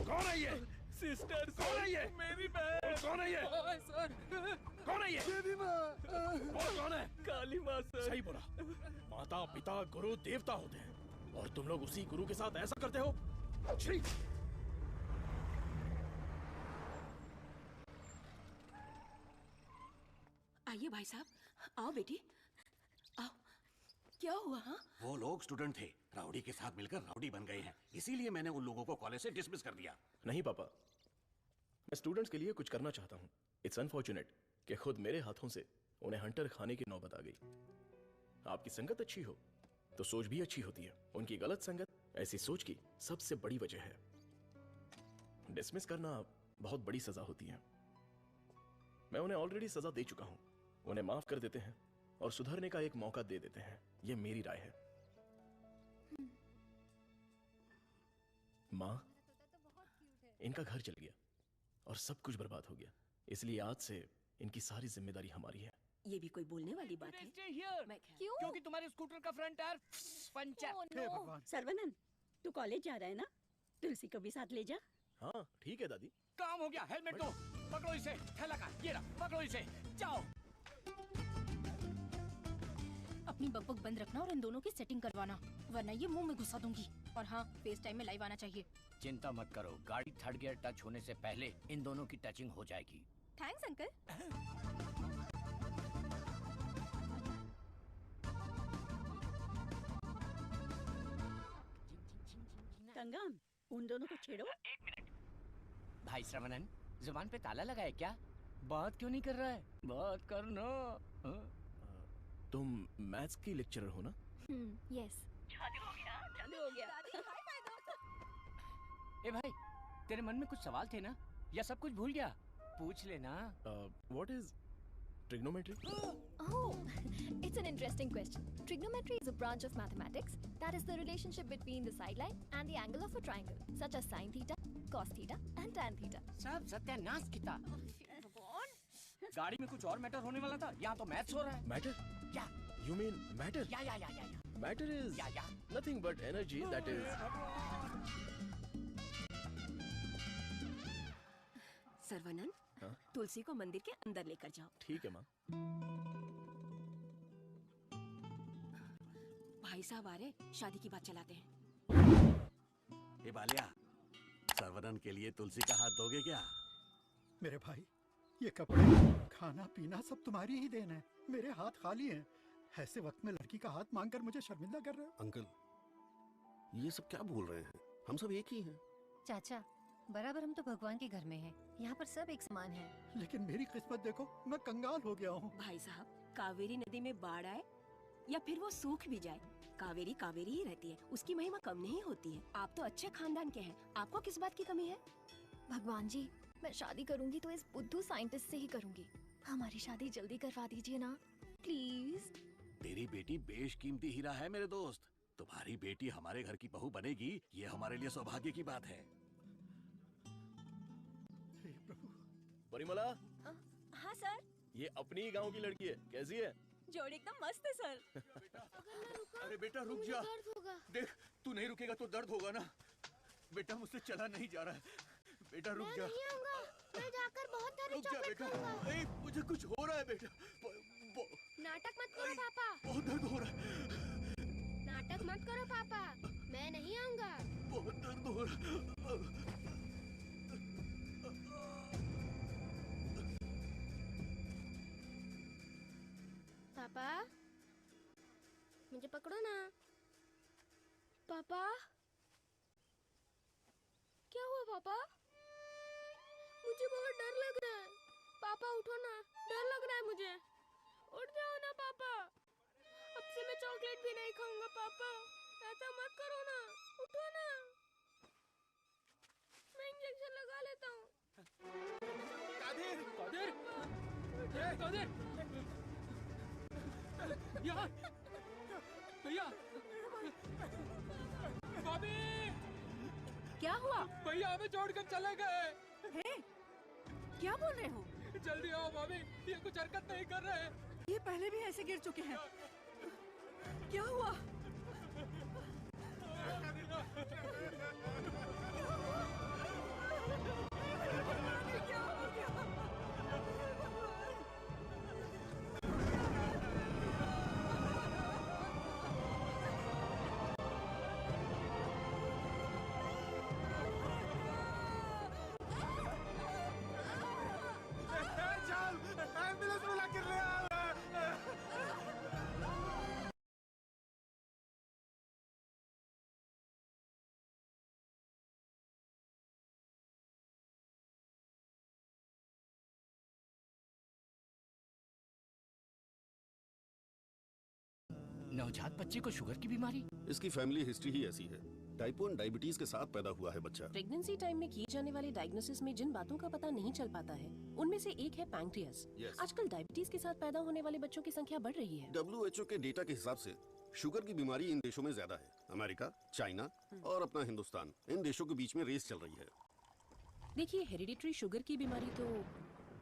कौन है ये?
सिस्टर,
कौन है ये?
मेरी बहन।
कौन है ये?
सर,
कौन है ये?
देवी माँ।
वो कौन है?
काली माँ सर।
सही बोला। माता पिता गुरु देवता होते हैं और तुम लोग उसी गुरु के साथ ऐसा करते हो। छी!
आइए भाई साहब, आओ बेटी, आओ। क्या हुआ? हाँ,
वो लोग स्टूडेंट थे, राउडी के साथ मिलकर राउडी बन गए हैं, इसीलिए मैंने उन लोगों को कॉलेज से डिसमिस कर दिया।
नहीं पापा, मैं स्टूडेंट्स के लिए कुछ करना चाहता हूँ। इट्स अनफॉर्चुनेट कि खुद मेरे हाथों से उन्हें हंटर खाने की नौबत आ गई। आपकी संगत अच्छी हो तो सोच भी अच्छी होती है। उनकी गलत संगत ऐसी सोच की सबसे बड़ी वजह है। डिसमिस करना बहुत बड़ी सजा होती है। मैं उन्हें ऑलरेडी सजा दे चुका हूं। उन्हें माफ कर देते हैं और सुधरने का एक मौका दे देते हैं। यह मेरी राय है। माँ, इनका घर चल गया और सब कुछ बर्बाद हो गया, इसलिए आज से इनकी सारी जिम्मेदारी हमारी है।
ये भी कोई बोलने वाली बात है?
क्यों? क्योंकि तुम्हारे स्कूटर का फ्रंट टायर पंचर।
सर्वनंद, तू कॉलेज जा रहा है ना? तुलसी को भी साथ ले जा।
हाँ ठीक है दादी।
काम हो गया। हेलमेट दो, पकड़ो इसे। थैला का ये रहा, पकड़ो इसे, जाओ।
अपनी बकबक बंद रखना और इन दोनों की सेटिंग करवाना, वरना ये मुंह में घुसा दूंगी। और हाँ, फेस टाइम में लाइव आना चाहिए।
चिंता मत करो, गाड़ी थर्ड गियर टच होने से पहले इन दोनों की टचिंग हो जाएगी।
Thanks uncle.
कंगन, उन दोनों को छेड़ो।
एक मिनट। भाई श्रवणन, जुबान पे ताला लगा है क्या? बात क्यों नहीं कर रहा है? बात करना।
तुम मैथ्स की लेक्चरर हो ना?
यस।
चालू हो गया, चालू हो गया।
ए भाई, तेरे मन में कुछ सवाल थे ना? या सब कुछ भूल गया? पूछ लेना।
What is trigonometry?
Oh, it's an interesting question. Trigonometry is a branch of mathematics that is the relationship between the sideline and the angle of a triangle, such as sin theta, cos theta, and tan theta.
सब सत्यानाश किया। गाड़ी में कुछ और matter होने वाला था, यहाँ तो मैथ्स हो रहा है।
Matter?
या।
You mean matter?
या।
Matter is nothing but energy that is.
Saravanan,
हाँ?
तुलसी को मंदिर के अंदर लेकर जाओ।
ठीक है माँ।
भाई साहब आ रहे, शादी की बात चलाते हैं।
ए बालिया, सर्वनन के लिए तुलसी का हाथ दोगे क्या?
मेरे भाई, ये कपड़े, खाना पीना सब तुम्हारी ही देन है। मेरे हाथ खाली हैं। ऐसे वक्त में लड़की का हाथ मांगकर मुझे शर्मिंदा कर रहे हो।
अंकल, ये सब क्या बोल रहे हैं? हम सब एक ही हैं।
चाचा, बराबर हम तो भगवान के घर में हैं। यहाँ पर सब एक समान हैं।
लेकिन मेरी किस्मत देखो, मैं कंगाल हो गया हूँ।
भाई साहब, कावेरी नदी में बाढ़ आए या फिर वो सूख भी जाए, कावेरी कावेरी ही रहती है, उसकी महिमा कम नहीं होती है। आप तो अच्छे खानदान के हैं, आपको किस बात की कमी है?
भगवान जी, मैं शादी करूंगी तो इस बुद्धू साइंटिस्ट से ही करूंगी। हमारी शादी जल्दी करवा दीजिए ना, प्लीज।
तेरी बेटी बेशकीमती हीरा है मेरे दोस्त। तुम्हारी बेटी हमारे घर की बहू बनेगी, ये हमारे लिए सौभाग्य की बात है।
परिमला,
हाँ सर।
ये अपनी ही गांव की लड़की है, कैसी है?
जोड़ी एकदम मस्त है सर।
अरे बेटा रुक जा। देख, तू नहीं रुकेगा तो दर्द होगा ना। बेटा मुझसे चला नहीं जा रहा है। बेटा रुक जा।
मैं जाकर बहुत सारे
रुक जा
चॉकलेट
बेटा।
खाऊंगा।
ए, मुझे कुछ हो रहा है बेटा।
नाटक मत करो पापा।
बहुत दर्द हो रहा है।
नाटक मत करो पापा, मैं नहीं आऊंगा।
बहुत दर्द हो रहा है।
पापा, मुझे पकड़ो ना। पापा, क्या हुआ पापा? मुझे बहुत डर लग रहा है। पापा उठो ना, डर लग रहा है मुझे। उठ जाओ ना पापा। अब से मैं चॉकलेट भी नहीं खाऊंगा पापा। ऐसा मत करो ना, उठो ना। मैं इंजेक्शन लगा लेता हूँ।
कादिर, कादिर, ये कादिर, यहाँ, भैया, भाभी,
क्या हुआ?
भैया हमें छोड़कर चले गए।
हे, क्या बोल रहे हो?
जल्दी आओ भाभी, ये कुछ हरकत नहीं कर रहे।
ये पहले भी ऐसे गिर चुके हैं। क्या हुआ?
एम्बुलेंस बुला के ले आओ।
नवजात बच्चे को शुगर की बीमारी?
इसकी फैमिली हिस्ट्री ही ऐसी है। टाइप 1 डायबिटीज के साथ पैदा हुआ है बच्चा।
प्रेगनेंसी टाइम में किए जाने वाले डायग्नोसिस में जिन बातों का पता नहीं चल पाता है, उनमें से एक है पैंक्रियास। आजकल डायबिटीज के साथ पैदा होने वाले बच्चों की संख्या बढ़ रही है।
WHO के डेटा के हिसाब से शुगर की बीमारी इन देशों में ज्यादा है। अमेरिका, चाइना और अपना हिंदुस्तान, इन देशों के बीच में रेस चल रही है।
देखिए, हेरिडिटरी शुगर की बीमारी तो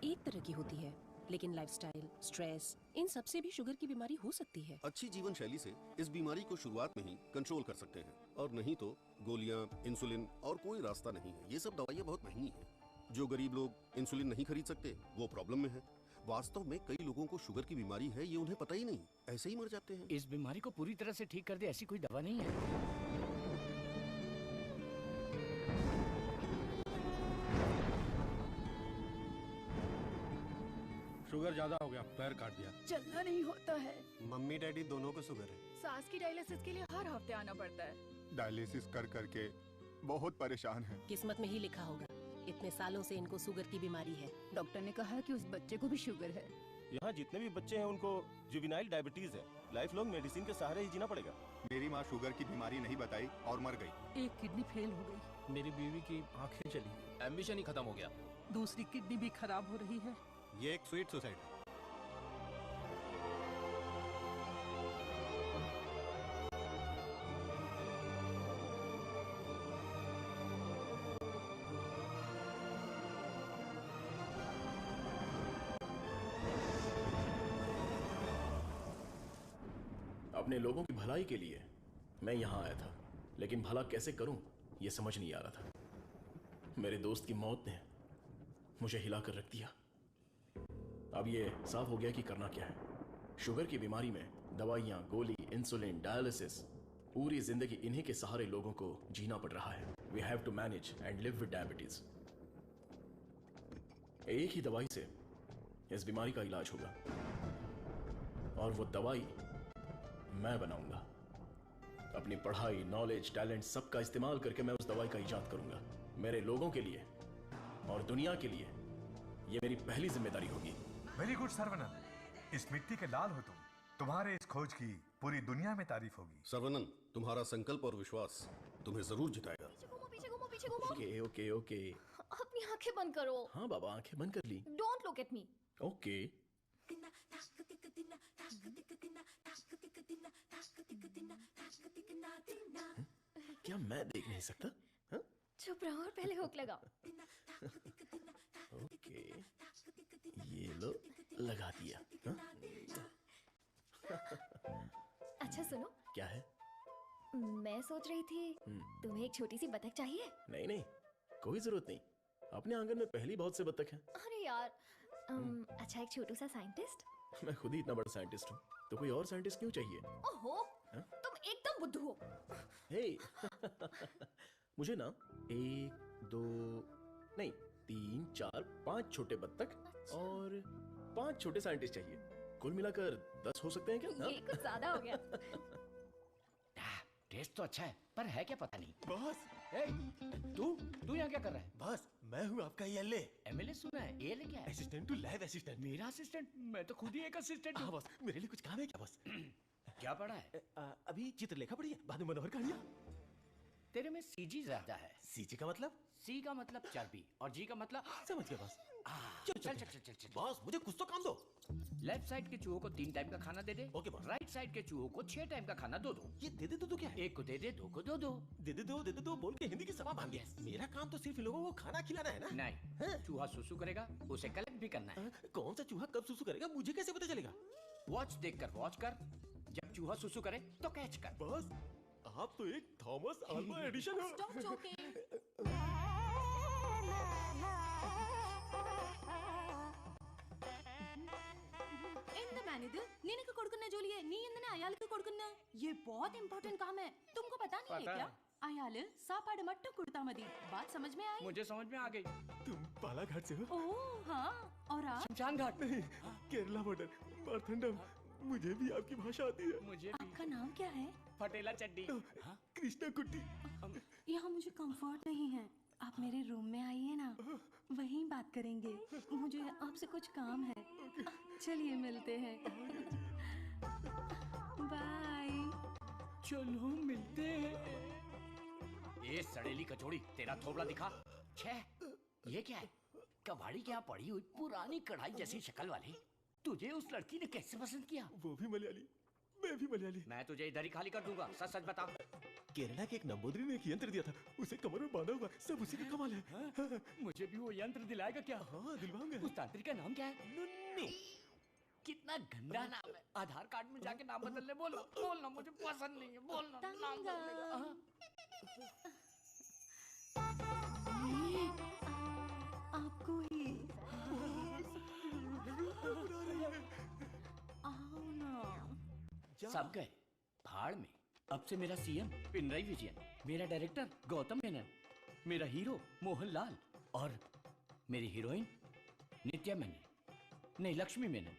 एक तरह की होती है, लेकिन लाइफस्टाइल, स्ट्रेस, इन सब से भी शुगर की बीमारी हो सकती है।
अच्छी जीवन शैली से इस बीमारी को शुरुआत में ही कंट्रोल कर सकते हैं, और नहीं तो गोलियां, इंसुलिन और कोई रास्ता नहीं है। ये सब दवाइयाँ बहुत महंगी हैं। जो गरीब लोग इंसुलिन नहीं खरीद सकते, वो प्रॉब्लम में है। वास्तव में कई लोगों को शुगर की बीमारी है, ये उन्हें पता ही नहीं, ऐसे ही मर जाते हैं।
इस बीमारी को पूरी तरह से ठीक कर दे ऐसी कोई दवा नहीं है।
शुगर ज्यादा हो गया, पैर काट दिया।
चलना नहीं होता है।
मम्मी डैडी दोनों को शुगर है।
सास की डायलिसिस के लिए हर हफ्ते आना पड़ता है।
डायलिसिस कर करके बहुत परेशान है।
किस्मत में ही लिखा होगा, इतने सालों से इनको शुगर की बीमारी है।
डॉक्टर ने कहा कि उस बच्चे को भी शुगर है।
यहाँ जितने भी बच्चे हैं उनको जुवेनाइल डायबिटीज है। लाइफ लॉन्ग मेडिसिन के सहारे ही जीना पड़ेगा।
मेरी माँ शुगर की बीमारी नहीं बताई और मर गई।
एक किडनी फेल हो गई।
मेरी बीवी की आंखें चली, एम्बिशन ही खत्म हो गया।
दूसरी किडनी भी खराब हो रही है।
ये एक स्वीट सुसाइड।
अपने लोगों की भलाई के लिए मैं यहाँ आया था, लेकिन भला कैसे करूं ये समझ नहीं आ रहा था। मेरे दोस्त की मौत ने मुझे हिलाकर रख दिया। अब ये साफ हो गया कि करना क्या है। शुगर की बीमारी में दवाइयाँ, गोली, इंसुलिन, डायलिसिस, पूरी जिंदगी इन्हीं के सहारे लोगों को जीना पड़ रहा है। We have to manage and live with diabetes. एक ही दवाई से इस बीमारी का इलाज होगा, और वो दवाई मैं बनाऊंगा। अपनी पढ़ाई, नॉलेज, टैलेंट सबका इस्तेमाल करके मैं उस दवाई का इजाद करूंगा। मेरे लोगों के लिए और दुनिया के लिए ये मेरी पहली जिम्मेदारी होगी।
वेरी गुड सर्वनन, इस मिट्टी के लाल हो तुम। तुम्हारे इस खोज की पूरी दुनिया में तारीफ होगी।
सर्वनन, तुम्हारा संकल्प और विश्वास तुम्हें जरूर जिताएगा।
पीछे घूमो, पीछे घूमो।
Okay okay okay.
अपनी आंखें बंद करो।
हाँ बाबा, आंखें बंद कर ली।
Don't look at me.
Okay. क्या मैं देख नहीं सकता?
चुप रहो और पहले हुक लगाओ।
ओके, ये लो, लगा दिया।
अच्छा सुनो।
क्या है?
मैं सोच रही थी तुम्हें एक छोटी सी बतख चाहिए।
नहीं नहीं, कोई जरूरत नहीं। अपने आंगन में पहली बहुत से बतख हैं।
अरे यार, अच्छा एक छोटू सा साइंटिस्ट।
मैं खुद ही इतना बड़ा साइंटिस्ट हूँ, तो कोई और साइंटिस्ट क्यों चाहिए?
ओहो, तुम एकदम बुद्धू हो।
हे, मुझे ना 1, 2, नहीं 3, 4, 5 छोटे बत्तख और 5 छोटे साइंटिस्ट चाहिए। कुल मिलाकर 10 हो सकते हैं क्या?
ये कुछ ज्यादा हो गया।
टेस्ट तो अच्छा है, पर है क्या पता नहीं।
बॉस,
तू यहाँ क्या कर रहा है?
बॉस, मैं हूँ आपका एलए।
एमएलए सुना है? एलए क्या है?
Assistant to lab assistant.
मेरा असिस्टेंट? मैं तो खुद ही एक असिस्टेंट हूँ।
हाँ बॉस, मेरे लिए कुछ काम है क्या बॉस?
क्या पढ़ा है?
अभी चित्रलेखा पढ़ी है, बाद में मनोहर कहानियाँ।
तेरे में सीजी ज्यादा है।
सीजी का मतलब?
सी का मतलब चर्बी और जी का मतलब
समझ गया बॉस।
चल
बॉस, मुझे कुछ तो काम दो।
लेफ्ट साइड के चूहों को 3 टाइम का खाना दे दे।
Okay boss.
राइट साइड के चूहों को 6 टाइम का खाना दो।
ये दे दे तो क्या है?
एक को दे दे, 2 को दो।
दे दे दो बोल के हिंदी की सभा भांगे। मेरा काम तो सिर्फ इन लोगों को खाना खिलाना है ना?
नहीं, चूहा सुसु करेगा, उसे कलेक्ट भी करना है।
कौन सा चूहा कब सुसु करेगा मुझे कैसे पता चलेगा?
वॉच देखकर वॉच कर, जब चूहा सुसु करे तो कैच कर।
बॉस, आप तो एक थॉमस अल्वा एडिशन हो।
Stop joking.
నినకు కొడుకున్న జోలియే నీ ఎందున అయాలకు కొడుకున్న ये बहुत इंपॉर्टेंट काम है, तुमको पता नहीं है क्या? अयाल सापाड़ मट्टू कुड़ता मदी। बात समझ में आई?
मुझे समझ में आ गई।
तुम बालाघाट से हो?
ओह हाँ, और आप?
शमशान घाट।
नहीं, केरला बॉर्डर, मारथंडम। मुझे भी आपकी भाषा आती है।
मुझे
आपका नाम क्या है?
फटेला चड्डी।
कृष्णा कुट्टी।
यहाँ मुझे कंफर्ट नहीं है, आप मेरे रूम में आइए ना, वहीं बात करेंगे। मुझे आपसे कुछ काम है। चलिए मिलते हैं। बाय।
चलो मिलते हैं। ये सड़ेली कचौड़ी, तेरा थोबड़ा दिखा। छे, ये क्या है? कबाड़ी के यहाँ पड़ी हुई पुरानी कढ़ाई जैसी शक्ल वाली। तुझे उस लड़की ने कैसे पसंद किया?
वो भी मलयाली, मैं भी मलयाली।
मैं तुझे इधर ही खाली कर दूंगा, सच सच बता।
केरला के एक नंबोदरी ने एक यंत्र दिया था, उसे कमर में बांधा हुआ, सब उसी का कमाल है।
मुझे भी वो यंत्र दिलाएगा क्या?
हाँ दिलवाऊंगा।
उस तांत्रिक का नाम क्या है? नुन्नी। कितना गंदा नाम है। आधार कार्ड में जाके नाम बदलने बोलना, बोलना मुझे पसंद नहीं है, बोलना नाम बदलेगा।
आपको ही आओ ना।
सब गए भाड़ में। अब से मेरा सीएम पिनराई विजयन, मेरा डायरेक्टर गौतम मेनन, मेरा हीरो मोहनलाल और मेरी हीरोइन नित्या मेनन, नहीं लक्ष्मी मेनन,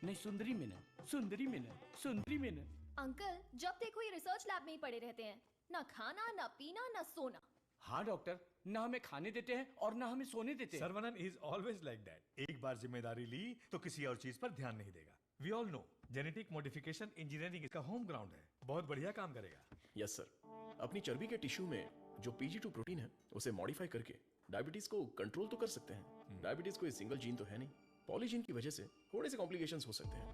नहीं सुंदरी मेनन, सुंदरी मेनन, सुंदरी मेनन।
अंकल, जब देखो ये रिसर्च लैब में ही पड़े रहते हैं, ना खाना, ना पीना, ना सोना।
हाँ डॉक्टर, ना हमें खाने देते हैं और ना हमें सोने देते हैं।
Saravanan is always like that. एक बार जिम्मेदारी ली तो किसी और चीज पर ध्यान नहीं देगा। We all know genetic modification engineering इसका होम ग्राउंड है, बहुत बढ़िया काम करेगा।
यस सर, अपनी चर्बी के टिश्यू में जो PG2 प्रोटीन है उसे मॉडिफाई करके डायबिटीज को कंट्रोल तो कर सकते हैं। डायबिटीज कोई सिंगल जीन तो है नहीं, पॉलीजीन की वजह से थोड़े से कॉम्प्लिकेशंस हो सकते हैं,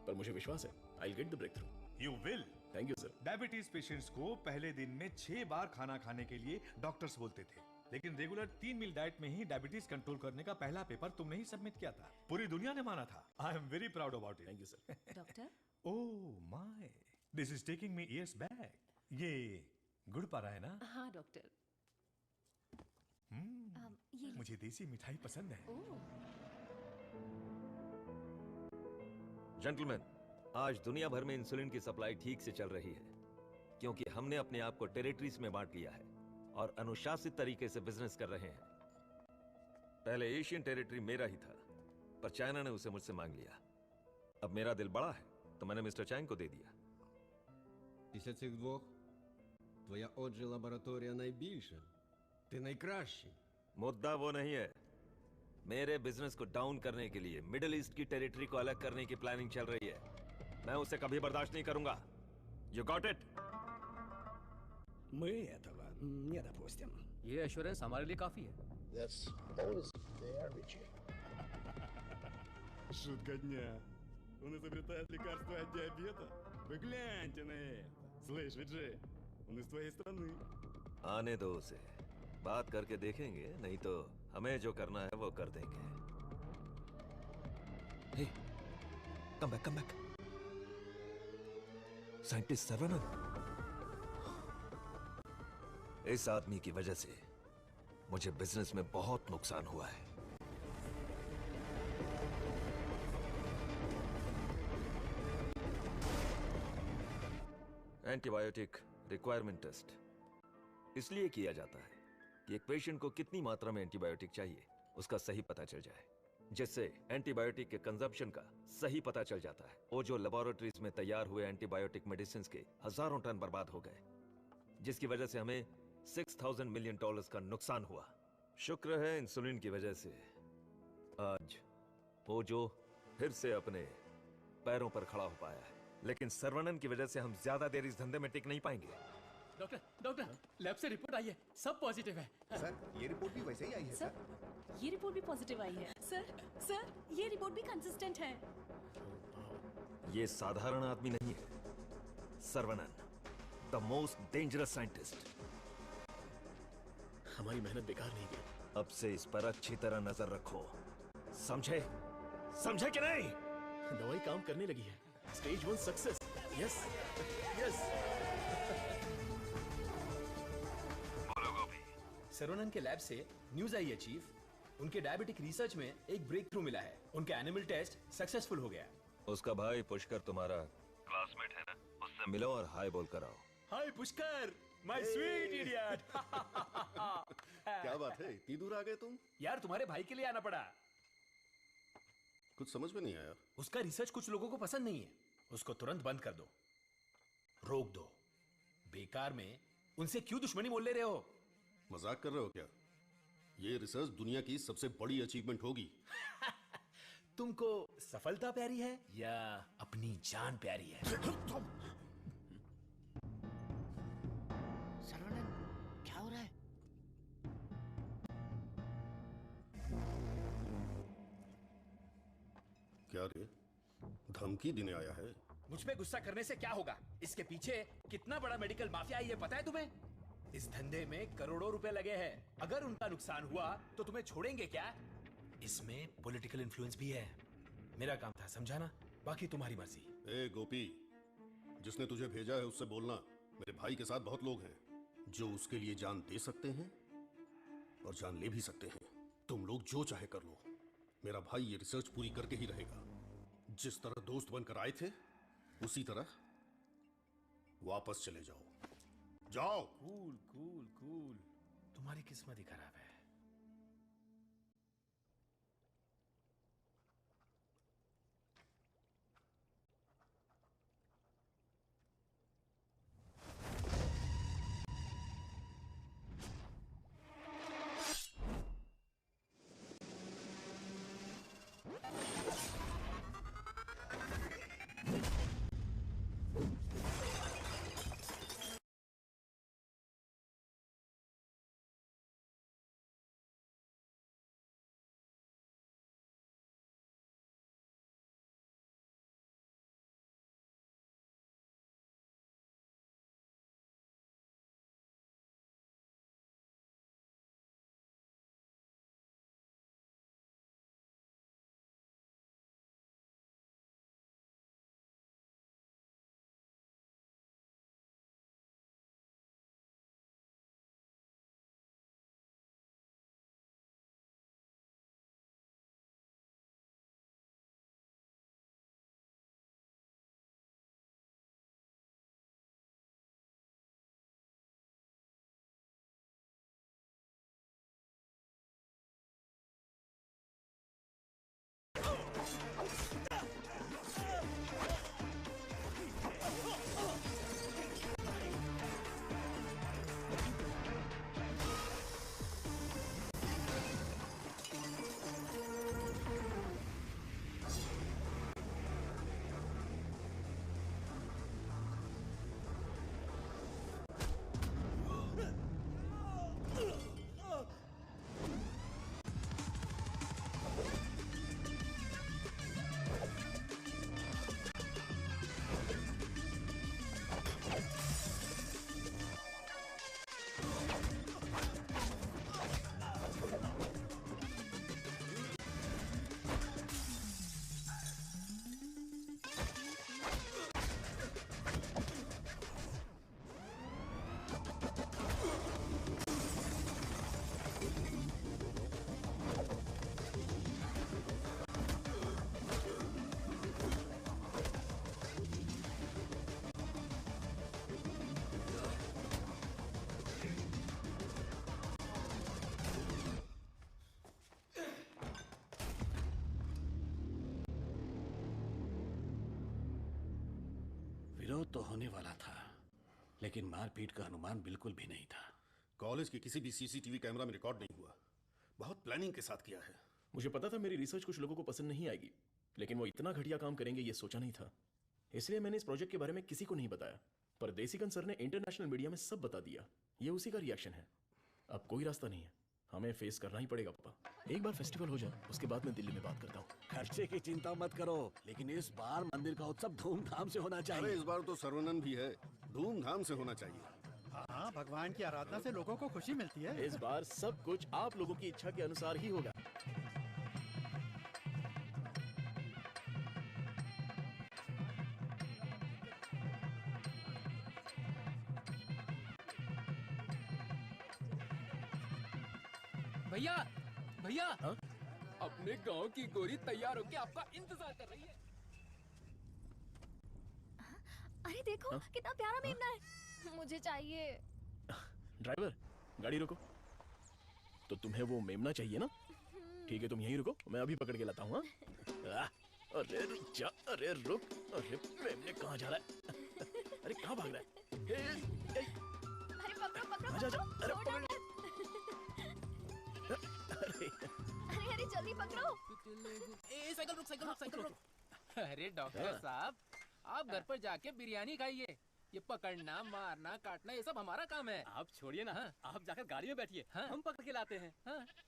पर मुझे विश्वास है I will get the breakthrough.
You will.
Thank you sir.
Diabetes patients को पहले दिन में 6 बार खाना खाने के लिए डॉक्टर्स बोलते थे, लेकिन रेगुलर 3 मील डाइट में ही डायबिटीज कंट्रोल करने का पहला पेपर तुमने ही सबमिट किया था। पूरी दुनिया ने माना था। आई am very proud about it.
Thank you sir.
Doctor?
Oh my, this is taking me years back. ये गुड़ पारा है ना?
हाँ डॉक्टर।
मुझे देसी मिठाई पसंद है।
जेंटलमैन, आज दुनिया भर में इंसुलिन की सप्लाई ठीक से चल रही है क्योंकि हमने अपने आप को टेरिटरीज में बांट लिया है और अनुशासित तरीके से बिजनेस कर रहे हैं। पहले एशियन टेरिटरी मेरा ही था, पर चाइना ने उसे मुझसे मांग लिया। अब मेरा दिल बड़ा है तो मैंने मिस्टर चैंग को दे दिया।
Після цих двох твоя отже лабораторія найбільша. Ти найкращий.
मुद्दा वो नहीं है। मेरे बिजनेस को डाउन करने के लिए मिडिल ईस्ट की टेरिटरी को अलग करने की प्लानिंग चल रही है। मैं उसे कभी बर्दाश्त नहीं करूंगा। You got it?
Мы этого не допустим. ये एश्योरेंस हमारे लिए काफी है।
That's always there, Richie.
Шутка дня. Он изобретает лекарство от диабета. Вы гляньте на это. Слышь, Виджи, он из твоей страны.
आने दो उसे, बात करके देखेंगे, नहीं तो हमें जो करना है वो कर देंगे। Hey, come back. Scientist Saravanan. इस आदमी की वजह से मुझे बिजनेस में बहुत नुकसान हुआ है। एंटीबायोटिक रिक्वायरमेंट टेस्ट इसलिए किया जाता है कि एक पेशेंट को कितनी मात्रा में एंटीबायोटिक चाहिए उसका सही पता चल जाए, जिससे एंटीबायोटिक के कंजप्शन का सही पता चल जाता है। वो जो लेबोरेटरीज में तैयार हुए एंटीबायोटिक मेडिसिन के हजारों टन बर्बाद हो गए, जिसकी वजह से हमें $6,000 मिलियन का नुकसान हुआ। शुक्र है इंसुलिन की वजह से आज वो जो फिर से अपने पैरों पर खड़ा हो पाया है, लेकिन सर्वनन की वजह से हम ज्यादा देर इस धंधे में टिक नहीं पाएंगे।
डॉक्टर, लैब से रिपोर्ट आई है, सब पॉजिटिव है।
सर, ये रिपोर्ट भी वैसे ही आई है सर।
ये रिपोर्ट भी पॉजिटिव आई है। सर, ये रिपोर्ट भी कंसिस्टेंट है।
ये साधारण आदमी नहीं है, Saravanan, the most dangerous scientist.
हमारी मेहनत बेकार नहीं गई।
अब से इस पर अच्छी तरह नजर रखो, समझे कि नहीं?
दवाई काम करने लगी है। Stage 1 success. यस।
सर्वनन के लैब से न्यूज आई है चीफ, उनके डायबिटिक रिसर्च में एक ब्रेक थ्रू मिला है। उनका एनिमल टेस्ट सक्सेसफुल हो गया।
उसका भाई पुष्कर तुम्हारा क्लासमेट है ना, उससे मिलो और हाय बोल कर आओ।
हाय पुष्कर, माय स्वीट इडियट।
क्या बात है, इतनी दूर आ गए तुम?
यार तुम्हारे भाई के लिए आना पड़ा।
कुछ समझ में नहीं आया।
उसका रिसर्च कुछ लोगों को पसंद नहीं है, उसको तुरंत बंद कर दो, रोक दो। बेकार में उनसे क्यों दुश्मनी मोल ले रहे हो?
मजाक कर रहे हो क्या? ये रिसर्च दुनिया की सबसे बड़ी अचीवमेंट होगी।
तुमको सफलता प्यारी है या अपनी जान प्यारी है?
सर्वनन, क्या हो रहा है?
क्या रे, धमकी देने आया है?
मुझ पे गुस्सा करने से क्या होगा? इसके पीछे कितना बड़ा मेडिकल माफिया है ये पता है तुम्हें? इस धंधे में करोड़ों रुपए लगे हैं। अगर उनका नुकसान हुआ तो तुम्हें छोड़ेंगे क्या? इसमें पॉलिटिकल इन्फ्लुएंस भी है। मेरा काम था समझाना, बाकी तुम्हारी मर्जी।
ए गोपी, जिसने तुझे भेजा है उससे बोलना मेरे भाई के साथ बहुत लोग हैं जो उसके लिए जान दे सकते हैं और जान ले भी सकते हैं। तुम लोग जो चाहे कर लो, मेरा भाई ये रिसर्च पूरी करके ही रहेगा। जिस तरह दोस्त बनकर आए थे उसी तरह वापस चले जाओ। जाओ।
कूल। तुम्हारी किस्मत ही खराब है।
विरोध तो होने वाला था, लेकिन मारपीट का अनुमान बिल्कुल भी नहीं था।
कॉलेज के किसी भी सीसीटीवी कैमरा में रिकॉर्ड नहीं हुआ। बहुत प्लानिंग के साथ किया है।
मुझे पता था मेरी रिसर्च कुछ लोगों को पसंद नहीं आएगी, लेकिन वो इतना घटिया काम करेंगे ये सोचा नहीं था। इसलिए मैंने इस प्रोजेक्ट के बारे में किसी को नहीं बताया, पर देसिकन सर ने इंटरनेशनल मीडिया में सब बता दिया। ये उसी का रिएक्शन है। अब कोई रास्ता नहीं है, हमें फेस करना ही पड़ेगा पापा। एक बार फेस्टिवल हो जाए, उसके बाद मैं दिल्ली में बात करता हूँ।
खर्चे की चिंता मत करो, लेकिन इस बार मंदिर का उत्सव धूमधाम से होना
अरे
चाहिए।
इस बार तो सर्वनन भी है, धूमधाम से होना चाहिए।
हाँ, भगवान की आराधना से लोगों को खुशी मिलती है।
इस बार सब कुछ आप लोगों की इच्छा के अनुसार ही होगा।
भैया भैया, अपने गांव की गोरी तैयार होके आपका इंतजार कर रही है।
अरे देखो कितना प्यारा मेमना है, मुझे चाहिए।
ड्राइवर, गाड़ी रोको। तो तुम्हें वो मेमना चाहिए ना? ठीक है, तुम यहीं रुको, मैं अभी पकड़ के लाता हूँ। अरे रुक जा, अरे रुक। अरे मेमने कहाँ जा रहा है? अरे कहाँ भाग रहा है?
अरे पकड़ो पकड़ो
आजा, आजा,
पकड़ो,
अरे
छोड़ो मत। अरे अरे जल्दी पकड़ो।
साइकिल रुक, साइकिल रुक, साइकिल रुक। अरे डॉक्टर साहब, आप घर पर जाके बिरयानी खाइए। ये पकड़ना, मारना, काटना ये सब हमारा काम है।
आप छोड़िए ना, आप जाकर गाड़ी में बैठिए, हम पकड़ के लाते हैं।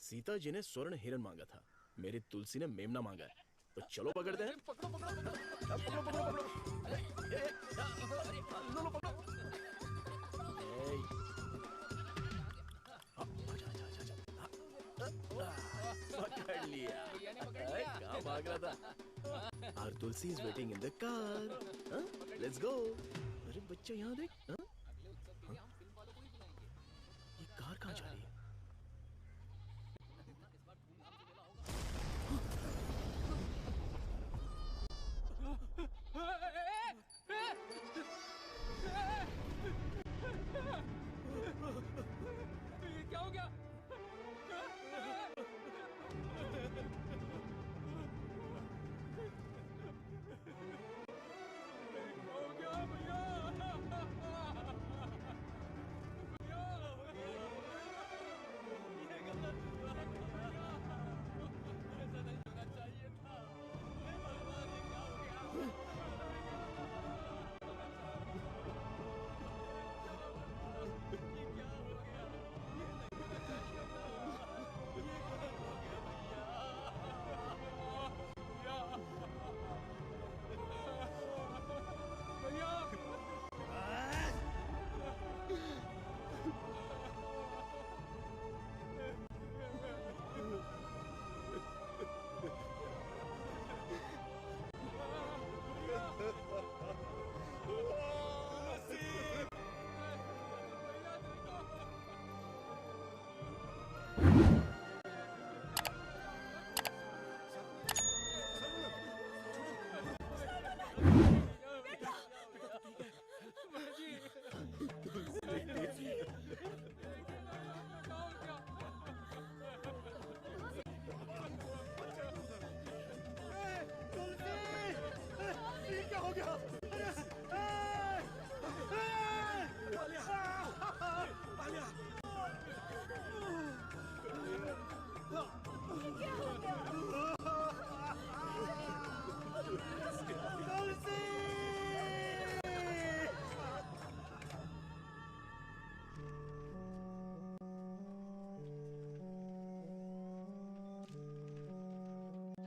सीता जी ने स्वर्ण हिरण मांगा था, मेरी तुलसी ने मेमना मांगा है, तो चलो पकड़ते हैं।
पकड़ो पकड़ो पकड़ो, पकड़ो पकड़ो पकड़ो।
पकड़ लिया। कहाँ भाग रहा था? Our Tulsi is waiting in the car. Let's go. अरे बच्चा यहाँ देख। ये कार कहाँ जा रही है?
ये क्या हो गया?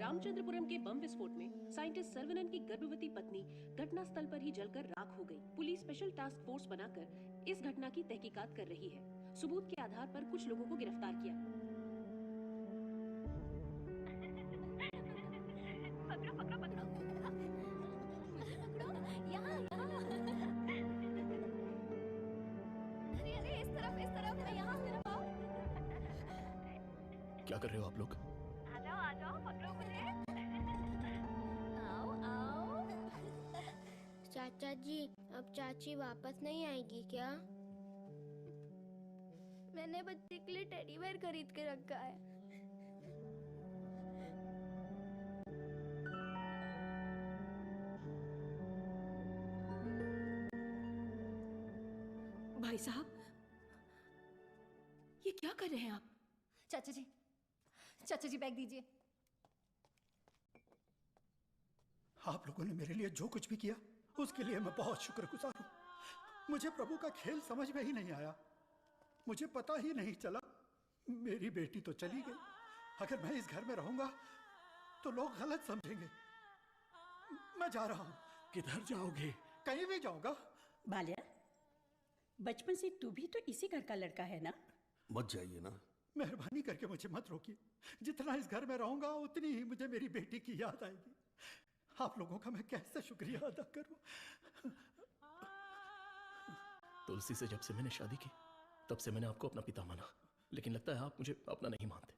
रामचंद्रपुरम के बम विस्फोट में साइंटिस्ट सर्वनन की गर्भवती पत्नी घटनास्थल पर ही जलकर राख हो गई। पुलिस स्पेशल टास्क फोर्स बनाकर इस घटना की तहकीकात कर रही है। सबूत के आधार पर कुछ लोगों को गिरफ्तार किया।
पकड़ो पकड़ो पकड़ो, पकड़ो यहाँ यहाँ। अरे अरे इस तरफ यहाँ इस तरफ आओ।
क्या कर रहे हो आप लोग?
आ जाओ पकड़ो मुझे। आओ आओ।
चाचा जी, अब चाची वापस नहीं आएगी क्या? मैंने बच्चे के लिए टेडी बेयर खरीद के रखा है।
भाई साहब, ये क्या कर रहे हैं आप?
चाचा जी बैग दीजिए।
आप लोगों ने मेरे लिए जो कुछ भी किया उसके लिए मैं बहुत शुक्रगुजार हूँ। मुझे प्रभु का खेल समझ में ही नहीं आया। मुझे पता ही नहीं चला। मेरी बेटी तो चली गई। अगर मैं इस घर में रहूंगा तो लोग गलत समझेंगे। मैं जा रहा हूँ।
किधर जाओगे?
कहीं भी जाऊंगा।
बाल्या, बचपन से तू भी तो इसी घर का लड़का है ना?
मत जाइए ना।
मेहरबानी करके मुझे मत रोकिए। जितना इस घर में रहूंगा उतनी ही मुझे मेरी बेटी की याद आएगी। आप लोगों का मैं कैसे शुक्रिया अदा करूं।
तुलसी से जब से मैंने शादी की तब से मैंने आपको अपना पिता माना, लेकिन लगता है आप मुझे अपना नहीं मानते।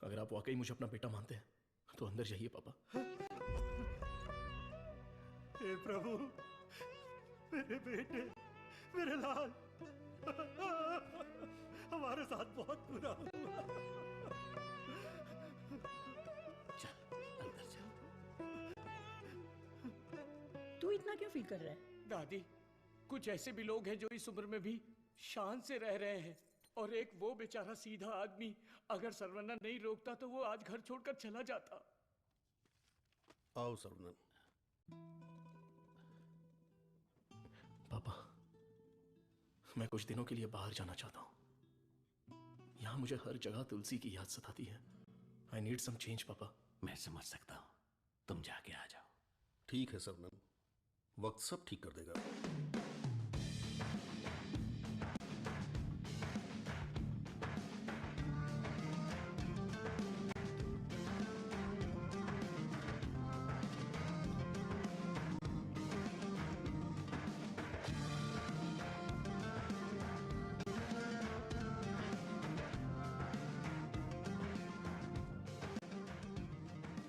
अगर आप वाकई मुझे अपना बेटा मानते हैं तो अंदर जाइए पापा।
हे प्रभु, मेरे बेटे, मेरे लाल, हमारे साथ बहुत बुरा हुआ।
तू इतना क्यों फील कर रहा है?
दादी, कुछ ऐसे भी लोग हैं जो इस उम्र में भी शान से रह रहे हैं, और एक वो बेचारा सीधा आदमी, अगर सर्वनन नहीं रोकता तो वो आज घर छोड़कर चला जाता।
आओ सर्वनन।
पापा, मैं कुछ दिनों के लिए बाहर जाना चाहता हूँ। यहाँ मुझे हर जगह तुलसी की याद सताती है। आई नीड सम चेंज पापा।
मैं समझ सकता हूँ, तुम जाके आ जाओ।
ठीक है सर्वनन, वक्त सब ठीक कर देगा।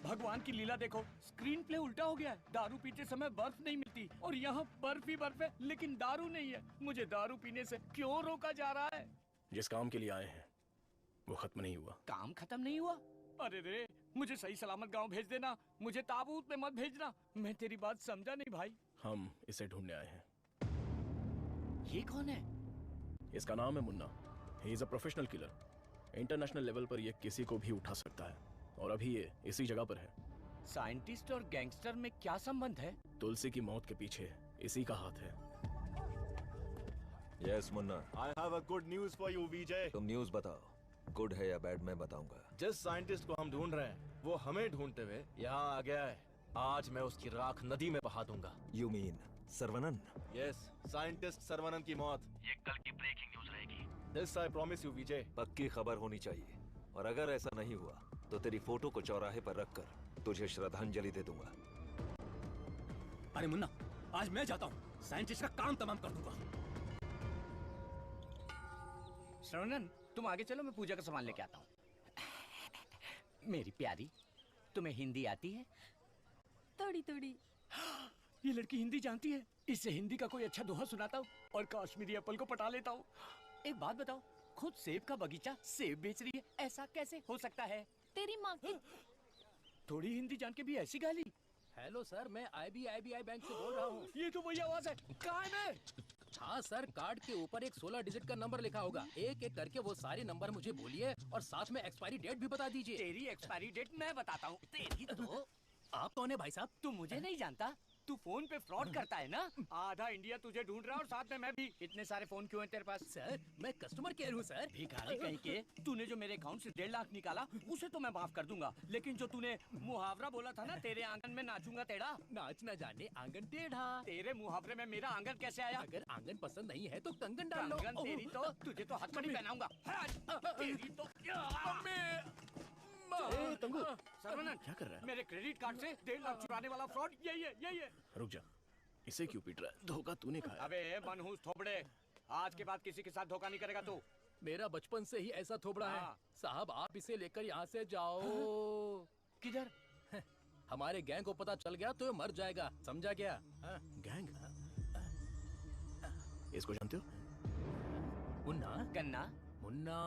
भगवान की लीला देखो, स्क्रीन प्ले उल्टा हो गया है। दारू पीते समय बर्फ नहीं मिलती और यहाँ बर्फ ही बर्फ है, लेकिन दारू नहीं है। मुझे दारू पीने से क्यों रोका जा रहा है?
जिस काम के लिए आए हैं वो खत्म नहीं हुआ।
काम खत्म नहीं हुआ? अरे रे, मुझे सही सलामत गांव भेज देना, मुझे ताबूत में मत भेजना। मैं तेरी बात समझा नहीं भाई।
हम इसे ढूंढने आए हैं।
ये कौन है?
इसका नाम है Munna. He is a professional killer. International level पर ये किसी को भी उठा सकता है, और अभी ये इसी जगह पर है।
साइंटिस्ट और गैंगस्टर में क्या संबंध है?
तुलसी की मौत के पीछे इसी का हाथ है।
Yes Munna.
I have a good news for you, विजय।
तुम न्यूज़ बताओ, गुड है या बैड मैं बताऊंगा।
जिस साइंटिस्ट को हम ढूंढ रहे हैं वो हमें ढूंढते हुए यहाँ आ गया है। आज मैं उसकी राख नदी में बहा दूंगा।
You mean Saravanan?
Yes, scientist Saravanan की मौत ये कल की ब्रेकिंग न्यूज रहेगी। दिस आई प्रॉमिस यू विजय।
पक्की खबर होनी चाहिए, और अगर ऐसा नहीं हुआ तो तेरी फोटो को चौराहे पर रखकर तुझे श्रद्धांजलि दे दूंगा।
अरे मुन्ना, आज मैं जाता हूँ, साइंटिस्ट का काम तमाम कर दूंगा।
श्रवणन, तुम आगे चलो, मैं पूजा का सामान लेके आता हूँ। मेरी प्यारी, तुम्हें हिंदी आती है?
थोड़ी थोड़ी।
ये लड़की हिंदी जानती है। इससे हिंदी का कोई अच्छा दोहा सुनाता हूँ और कश्मीरी एप्पल को पटा लेता हूँ। एक बात बताओ, खुद सेब का बगीचा सेब बेच रही है, ऐसा कैसे हो सकता है?
तेरी माँ की।
थोड़ी हिंदी जान के भी ऐसी गाली।
हेलो सर, मैं IBI बैंक से बोल रहा हूँ।
ये तो वही आवाज है। कहाँ है मैं?
हाँ सर, कार्ड के ऊपर एक 16 डिजिट का नंबर लिखा होगा। एक एक करके वो सारे नंबर मुझे बोलिए और साथ में एक्सपायरी डेट भी बता दीजिए।
तेरी एक्सपायरी डेट मैं बताता हूँ। तेरी तो
आप कौन है भाई साहब?
तू मुझे नहीं जानता? तू फोन पे फ्रॉड करता है ना? आधा इंडिया तुझे ढूंढ रहा है और साथ में मैं भी। इतने सारे फोन क्यों हैं तेरे पास?
सर, मैं कस्टमर केयर हूँ सर।
भिखारी कहीं के। तूने जो मेरे अकाउंट से 1.5 लाख निकाला उसे तो मैं माफ कर दूंगा, लेकिन जो तूने मुहावरा बोला था ना, तेरे आंगन में नाचूंगा टेढ़ा।
नाच न जाने आंगन टेढ़ा।
तेरे मुहावरे में मेरा आंगन कैसे आया?
अगर आंगन पसंद नहीं है तो कंगन डाल लो।
कंगन तेरी तो, तुझे तो हथकड़ी पहनाऊंगा। तेरी तो
तंगू,
सर्वनन,
क्या कर रहा है?
मेरे क्रेडिट कार्ड से 1.5 लाख चुराने वाला फ्रॉड यही है, यही है।
रुक जा, इसे क्यों पीट रहा है? धोखा तूने खाया।
अबे मनहूस थोबड़े, आज के बाद किसी के साथ धोखा नहीं करेगा तू।
मेरा बचपन से ही ऐसा थोबड़ा है। साहब, आप इसे लेकर यहाँ से जाओ।
किधर?
हमारे गैंग को पता चल गया तो ये मर जाएगा, समझा क्या?
गैंग? इसको जानते हो?
मुन्ना?
गन्ना?
मुन्ना।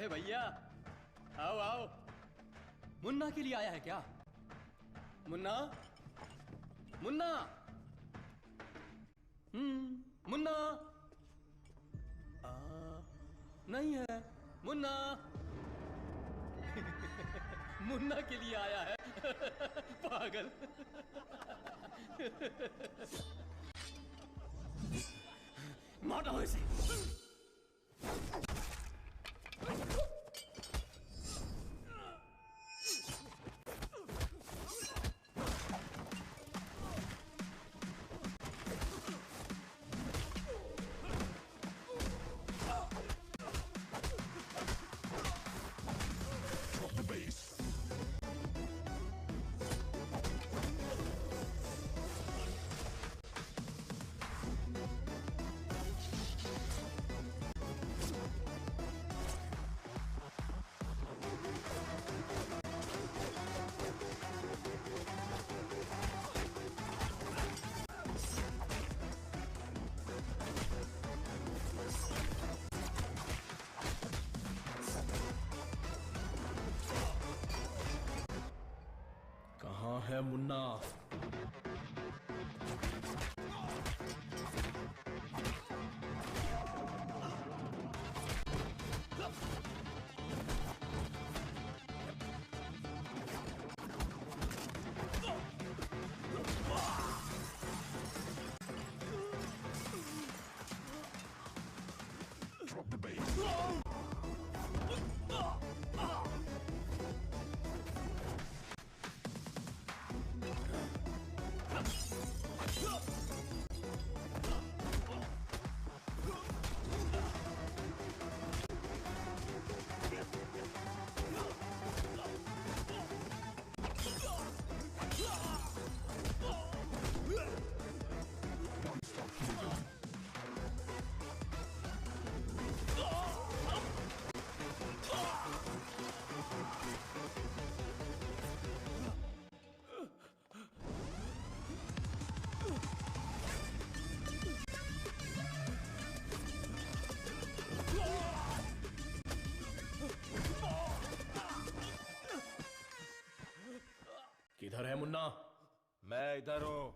अरे भैया, आओ आओ। मुन्ना के लिए आया है क्या? मुन्ना, मुन्ना, मुन्ना। नहीं है मुन्ना। मुन्ना के लिए आया है। पागल। मारो इसे।
कहाँ है मुन्ना? किधर है मुन्ना?
मैं इधर हूं।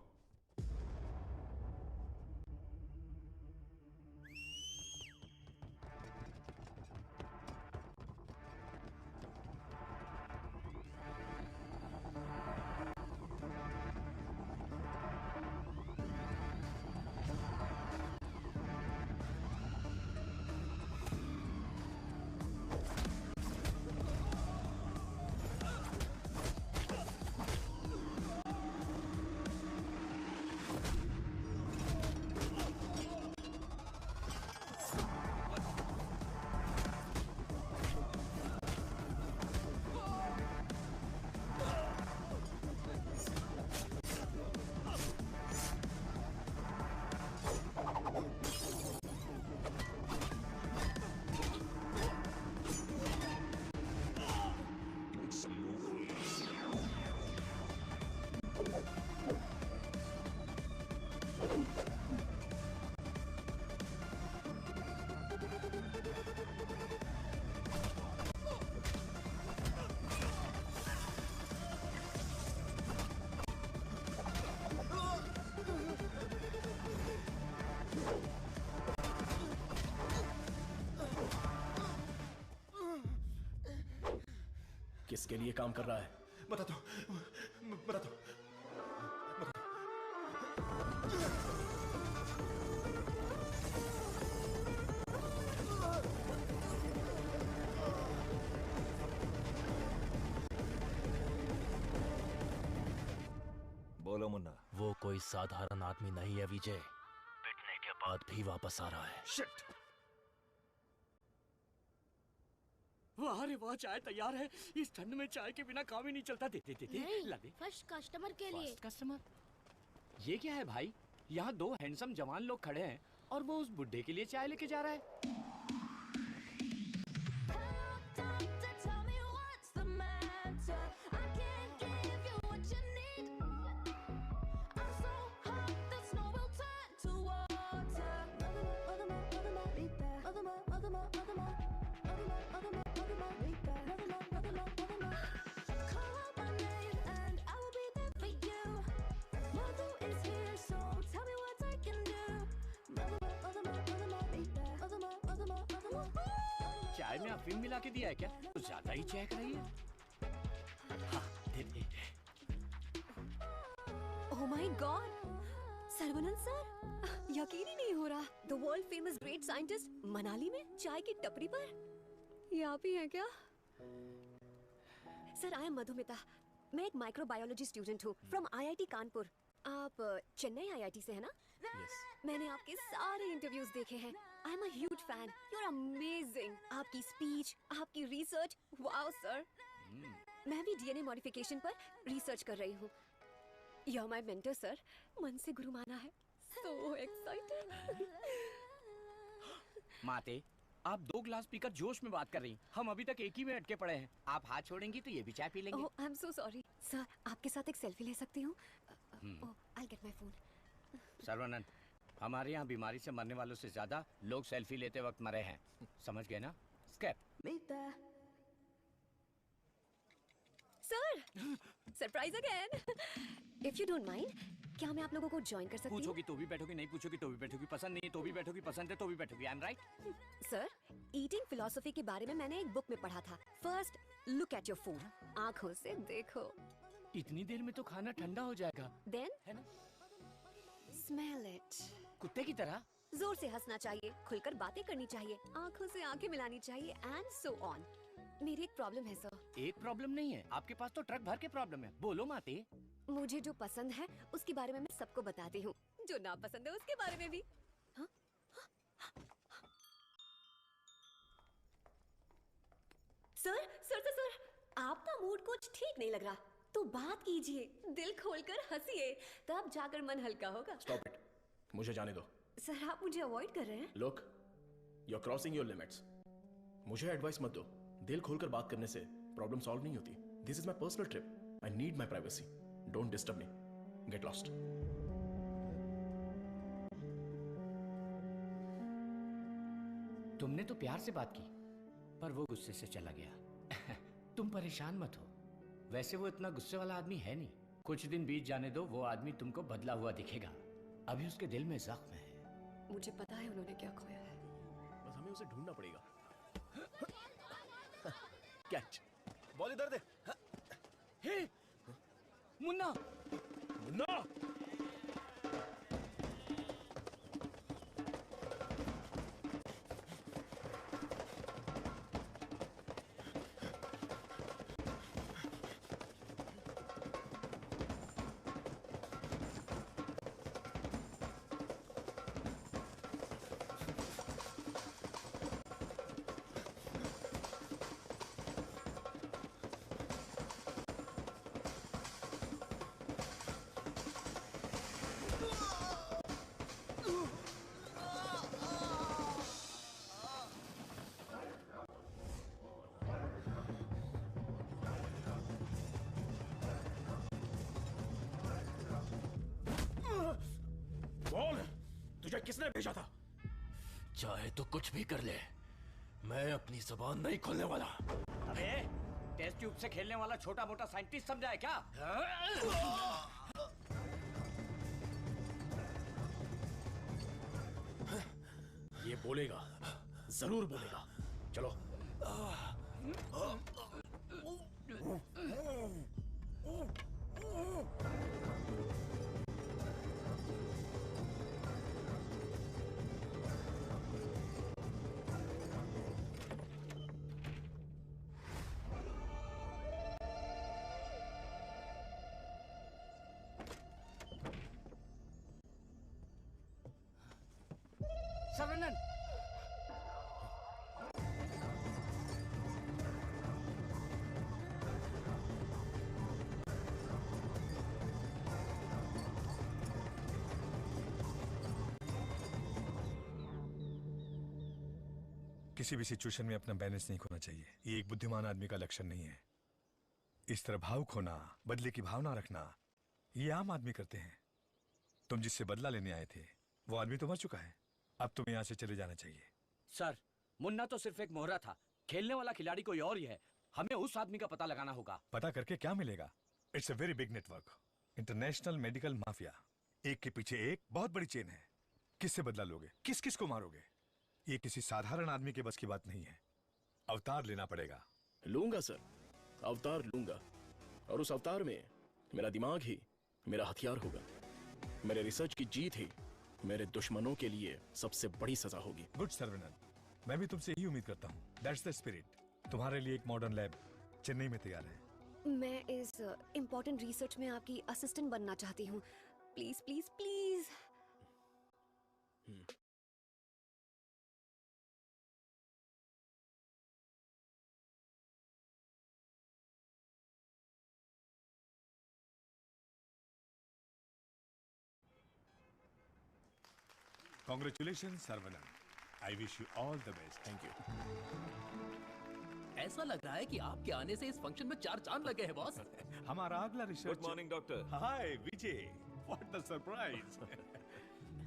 किसके लिए काम कर रहा है?
बता दो, बता दो।
बोलो मुन्ना।
वो कोई साधारण आदमी नहीं है विजय। पिटने के बाद भी वापस आ रहा है।
शिट! वाह रे वाह, चाय तैयार है। इस ठंड में चाय के बिना काम ही नहीं चलता। दे दे दे दे, ला दे।
फर्स्ट कस्टमर के लिए।
First customer? ये क्या है भाई? यहाँ दो हैंडसम जवान लोग खड़े हैं और वो उस बुड्ढे के लिए चाय लेके जा रहा है। चाय में अफीम मिला के दिया है क्या? तो ज्यादा ही चहक रही है। हाँ, दे दे।
ओह माय गॉड, सर्वनंद सर, यकीन ही नहीं हो रहा। The world famous great scientist Manali में चाय की टपरी पर। ये आप ही हैं क्या? Sir, I M Madhumita. मैं एक माइक्रोबायोलॉजी स्टूडेंट हूँ फ्रॉम आईआईटी कानपुर। आप चेन्नई आईआईटी से है ना?
Yes.
मैंने आपके सारे इंटरव्यूज देखे हैं। I am a huge fan. You are amazing. आपकी स्पीच, आपकी रिसर्च, वाओ सर। मैं भी डीएनए मॉडिफिकेशन पर रिसर्च कर रही हूँ। You are my mentor sir. मन से गुरु माना है। So excited.
माते, आप 2 ग्लास पीकर जोश में बात कर रही हैं। हम अभी तक एक ही में अटके पड़े हैं। आप हाथ छोड़ेंगी तो ये भी चाय पी लेंगे।
Oh, I am so sorry sir. आपके साथ एक सेल्फी ले सकती हूँ? Oh, I get my phone.
Sarvanand, हमारे यहाँ बीमारी से मरने वालों से ज्यादा लोग सेल्फी लेते वक्त मरे हैं। समझ गए ना? स्कैप।
Sir, surprise again. If you don't mind, क्या मैं आप लोगों को ज्वाइन कर सकती हूँ?
पूछोगी तो भी बैठोगी, नहीं पूछोगी तो भी बैठोगी, पसंद नहीं है तो भी बैठोगी, पसंद है तो भी बैठोगी। I am right?
Sir, eating philosophy के बारे में मैंने एक बुक में पढ़ा था। First look at your food, आंखों से देखो।
इतनी देर में तो खाना ठंडा हो जाएगा।
देन
है ना?
Smell it.
कुत्ते की तरह
जोर से हंसना चाहिए, खुलकर बातें करनी चाहिए, आंखों से आंखें मिलानी चाहिए, एंड सो ऑन। मेरी एक प्रॉब्लम है सर।
एक प्रॉब्लम नहीं है, आपके पास तो ट्रक भर के प्रॉब्लम है। बोलो माते।
मुझे जो पसंद है उसके बारे में मैं सबको बताती हूँ, जो ना पसंद है उसके बारे में भी। हाँ? सर सर सर सर, आपका मूड कुछ ठीक नहीं लग रहा, तो बात कीजिए, दिल खोलकर हंसिए, तब जाकर मन हल्का होगा।
Stop it. मुझे जाने दो।
सर, आप मुझे अवॉइड कर रहे हैं?
Look, you're crossing your limits. मुझे एडवाइस मत दो। दिल खोलकर बात करने से प्रॉब्लम सॉल्व नहीं होती। This is my personal trip. I need my privacy. Don't disturb me. Get lost.
तुमने तो प्यार से बात की, पर वो गुस्से से चला गया। तुम परेशान मत हो, वैसे वो इतना गुस्से वाला आदमी है नहीं। कुछ दिन बीत जाने दो, वो आदमी तुमको बदला हुआ दिखेगा। अभी उसके दिल में जख्म है।
मुझे पता है उन्होंने क्या खोया है।
बस हमें उसे ढूंढना पड़ेगा। कैच। बॉल इधर दे।
हे, मुन्ना।
मुन्ना। तुझे किसने भेजा था?
चाहे तो कुछ भी कर ले, मैं अपनी जुबान नहीं खोलने वाला।
अबे, टेस्ट ट्यूब से खेलने वाला छोटा मोटा साइंटिस्ट समझा है क्या?
ये बोलेगा, जरूर बोलेगा। चलो।
सर्वनंद,
किसी भी सिचुएशन में अपना बैलेंस नहीं खोना चाहिए। ये एक बुद्धिमान आदमी का लक्षण नहीं है। इस तरह भाव खोना, बदले की भावना रखना, ये आम आदमी करते हैं। तुम जिससे बदला लेने आए थे वो आदमी तो मर चुका है। अब तुम्हें यहाँ से चले जाना चाहिए।
सर, मुन्ना तो सिर्फ एक मोहरा था, खेलने वाला खिलाड़ी कोई और ही है। हमें उस आदमी का पता लगाना होगा।
पता करके क्या मिलेगा? It's a very big network, international medical mafia. एक के पीछे एक बहुत बड़ी चेन है। किससे बदला लोगे? किस किस को मारोगे? ये किसी साधारण आदमी के बस की बात नहीं है। अवतार लेना पड़ेगा।
लूंगा सर, अवतार लूंगा, और उस अवतार में मेरा दिमाग ही मेरा हथियार होगा। मेरे रिसर्च की जीत ही मेरे दुश्मनों के लिए सबसे बड़ी सजा होगी।
गुड सर्वनन, मैं भी तुमसे यही उम्मीद करता हूँ। That's the spirit. तुम्हारे लिए एक मॉडर्न लैब चेन्नई में तैयार है।
मैं इस इम्पोर्टेंट रिसर्च में आपकी असिस्टेंट बनना चाहती हूँ। Please please please.
Congratulations, Sarvanan. I wish you all the best.
Thank you.
ऐसा लग रहा है कि आपके आने से इस फंक्शन में 4 चांद लगे हैं बॉस।
हमारा अगला research.
Good morning doctor.
Hi Vijay, what the surprise.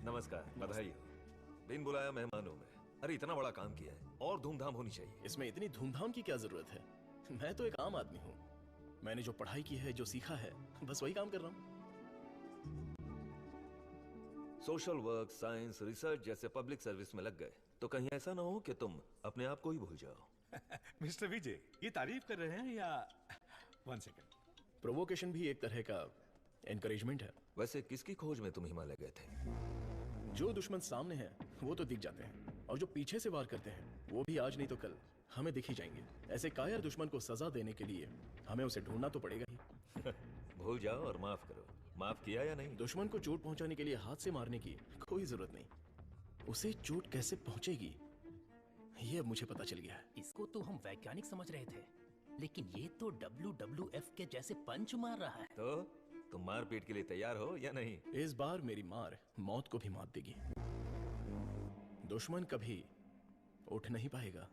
नमस्कार, बधाई हो। बिन बुलाया मेहमान हूं मैं। अरे इतना बड़ा काम किया है और धूमधाम होनी चाहिए।
इसमें इतनी धूमधाम की क्या जरूरत है? मैं तो एक आम आदमी हूँ। मैंने जो पढ़ाई की है, जो सीखा है, बस वही काम कर रहा हूँ।
सोशल वर्क, साइंस, रिसर्च जैसे पब्लिक सर्विस में लग गए तो कहीं ऐसा ना हो कि तुम अपने आप को ही भूल जाओ।
मिस्टर विजय, ये तारीफ कर रहे हैं या? 1 सेकंड।
प्रोवोकेशन भी एक तरह का एनकरेजमेंट है।
वैसे किसकी खोज में तुम हिमालय गए थे?
जो दुश्मन सामने हैं वो तो दिख जाते हैं, और जो पीछे से वार करते हैं वो भी आज नहीं तो कल हमें दिख ही जाएंगे। ऐसे कायर दुश्मन को सजा देने के लिए हमें उसे ढूंढना तो पड़ेगा ही।
भूल जाओ और माफ करो। माफ किया या नहीं?
दुश्मन को चोट पहुंचाने के लिए हाथ से मारने की कोई जरूरत नहीं। उसे चोट कैसे पहुंचेगी ये अब मुझे पता चल गया है।
इसको तो हम वैज्ञानिक समझ रहे थे, लेकिन ये तो WWF के जैसे पंच मार रहा है।
तो तुम मारपीट के लिए तैयार हो या नहीं?
इस बार मेरी मार मौत को भी मात देगी। दुश्मन कभी उठ नहीं पाएगा।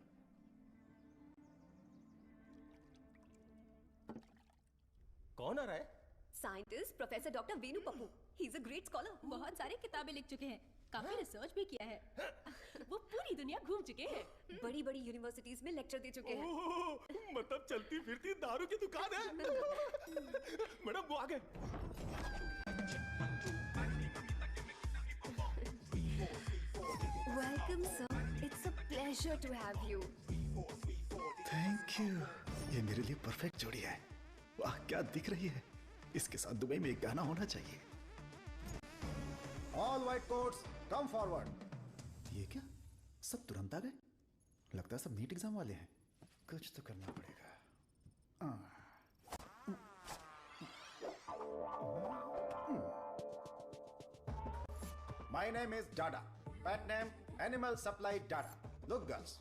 कौन आ रहा है?
Scientist professor doctor Venu Pappu. He is a great scholar.
बहुत सारी किताबें लिख चुके हैं, काफी रिसर्च भी किया है। वो पूरी दुनिया घूम चुके हैं।
बड़ी बड़ी यूनिवर्सिटीज में लेक्चर दे चुके हैं।
मतलब चलती फिरती दारू की दुकान है। मैडम वो आ गए।
Welcome sir, it's a pleasure to have you.
Thank you. ये मेरे लिए परफेक्ट जोड़ी है। वाह क्या दिख रही है। इसके साथ दुबई में एक गाना होना चाहिए।
All white quotes come forward.
ये क्या, सब तुरंत आ गए? लगता है सब नीट एग्जाम वाले हैं। कुछ तो करना पड़ेगा।
My name is Dada, pet name animal supply Dada. Look girls,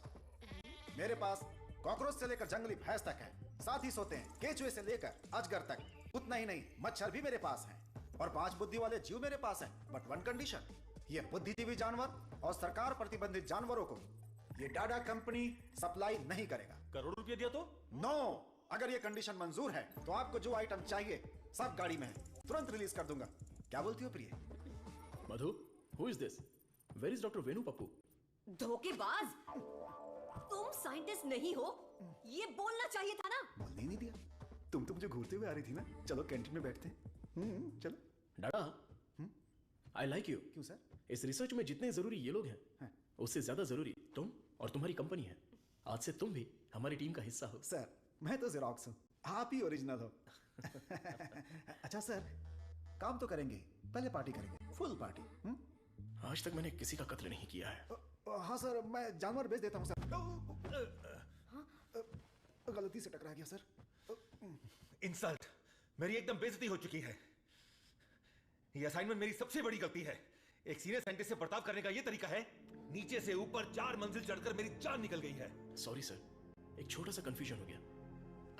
मेरे पास कॉकरोच से लेकर जंगली भैंस तक है। साथ ही सोते हैं केचुए से लेकर अजगर तक। उतना ही नहीं, मच्छर भी मेरे पास हैं, और 5 बुद्धि वाले जीव मेरे पास हैं। बट 1 कंडीशन, ये बुद्धिजीवी जानवर और सरकार प्रतिबंधित जानवरों को ये डाडा कंपनी सप्लाई नहीं करेगा।
करोड़ रुपए दिया तो?
नो, अगर ये कंडीशन मंजूर है तो आपको जो आइटम चाहिए सब गाड़ी में है, तुरंत रिलीज कर दूंगा। क्या बोलती हो प्रिय?
Madhu, who is this? Where is doctor Venu Pappu?
धोखेबाज, तुम साइंटिस्ट नहीं हो, ये बोलना चाहिए था ना।
बोलने नहीं दिया। तुम तो मुझे घूरते हुए आ रही थी ना। चलो कैंटीन में बैठते हैं। चलो।
डाडा, आई लाइक यू।
क्यों सर?
इस रिसर्च में जितने जरूरी ये लोग हैं, उससे ज्यादा जरूरी तुम और तुम्हारी कंपनी है। आज से तुम भी हमारी टीम का हिस्सा हो।
सर, मैं तो जेरोक्स हूँ, आप ही ओरिजिनल हो। अच्छा सर, काम तो करेंगे, पहले पार्टी करेंगे, फुल पार्टी।
आज तक मैंने किसी का कत्ल नहीं किया है।
हाँ सर, मैं जानवर बेच देता हूँ सर। गलती से टकरा गया सर।
इंसल्ट, मेरी एकदम बेइज्जती हो चुकी है। ये असाइनमेंट मेरी सबसे बड़ी गलती है। एक सीनियर साइंटिस्ट से बर्ताव करने का ये तरीका है? नीचे से ऊपर 4 मंजिल चढ़कर मेरी जान निकल गई है।
सॉरी सर, एक छोटा सा कंफ्यूजन हो गया।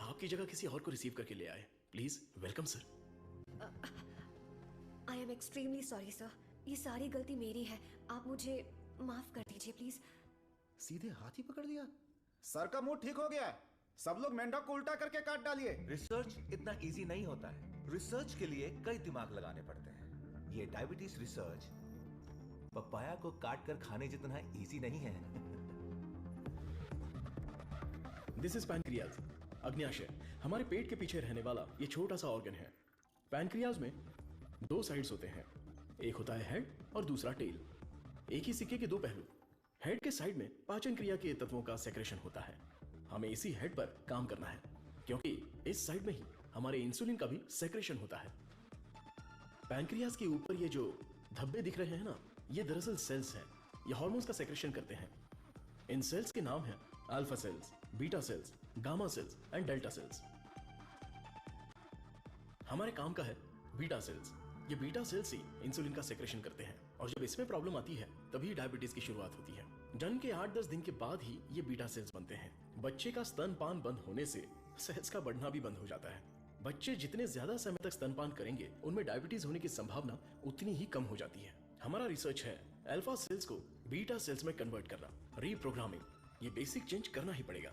आपकी जगह किसी और को रिसीव करके ले आए। Please welcome sir.
I am extremely sorry sir, ये सारी गलती मेरी है। आप मुझे माफ कर दीजिए प्लीज।
सीधे हाथ ही पकड़ लिया।
सर का मूड ठीक हो गया। सब लोग मेंढक को उल्टा करके काट डालिए।
रिसर्च इतना इजी नहीं होता है। रिसर्च के लिए कई दिमाग लगाने पड़ते हैं। ये डायबिटीज रिसर्च पपाया को काट कर खाने जितना इजी नहीं है।
दिस इज पैनक्रियाज, अग्न्याशय, हमारे पेट के पीछे रहने वाला ये छोटा सा ऑर्गन है। पैनक्रियाज में 2 साइड्स होते हैं, एक होता है हेड और दूसरा टेल। एक ही सिक्के के 2 पहलू। हेड के साइड में पाचन क्रिया के तत्वों का सेक्रेशन होता है, हमें इसी हेड पर काम करना है, क्योंकि इस साइड में ही हमारे इंसुलिन का भी सेक्रेशन होता है। पैंक्रियाज के ऊपर ये जो धब्बे दिख रहे हैं ना, ये दरअसल सेल्स हैं। ये हार्मोन्स का सेक्रेशन करते हैं। इन सेल्स के नाम हैं alpha cells, beta cells, gamma cells and delta cells. हमारे काम का है बीटा सेल्स। ये बीटा सेल्स ही इंसुलिन का सेक्रेशन करते हैं, और जब इसमें प्रॉब्लम आती है तभी डायबिटीज की शुरुआत होती है। जन्म के 8-10 दिन के बाद ही ये बीटा सेल्स बनते हैं। बच्चे का स्तनपान बंद होने से सेल्स का बढ़ना भी बंद हो जाता है। बच्चे जितने ज्यादा समय तक स्तनपान करेंगे, उनमें डायबिटीज होने की संभावना उतनी ही कम हो जाती है। हमारा रिसर्च है अल्फा सेल्स को बीटा सेल्स में कन्वर्ट करना, रीप्रोग्रामिंग। ये बेसिक चेंज करना ही पड़ेगा।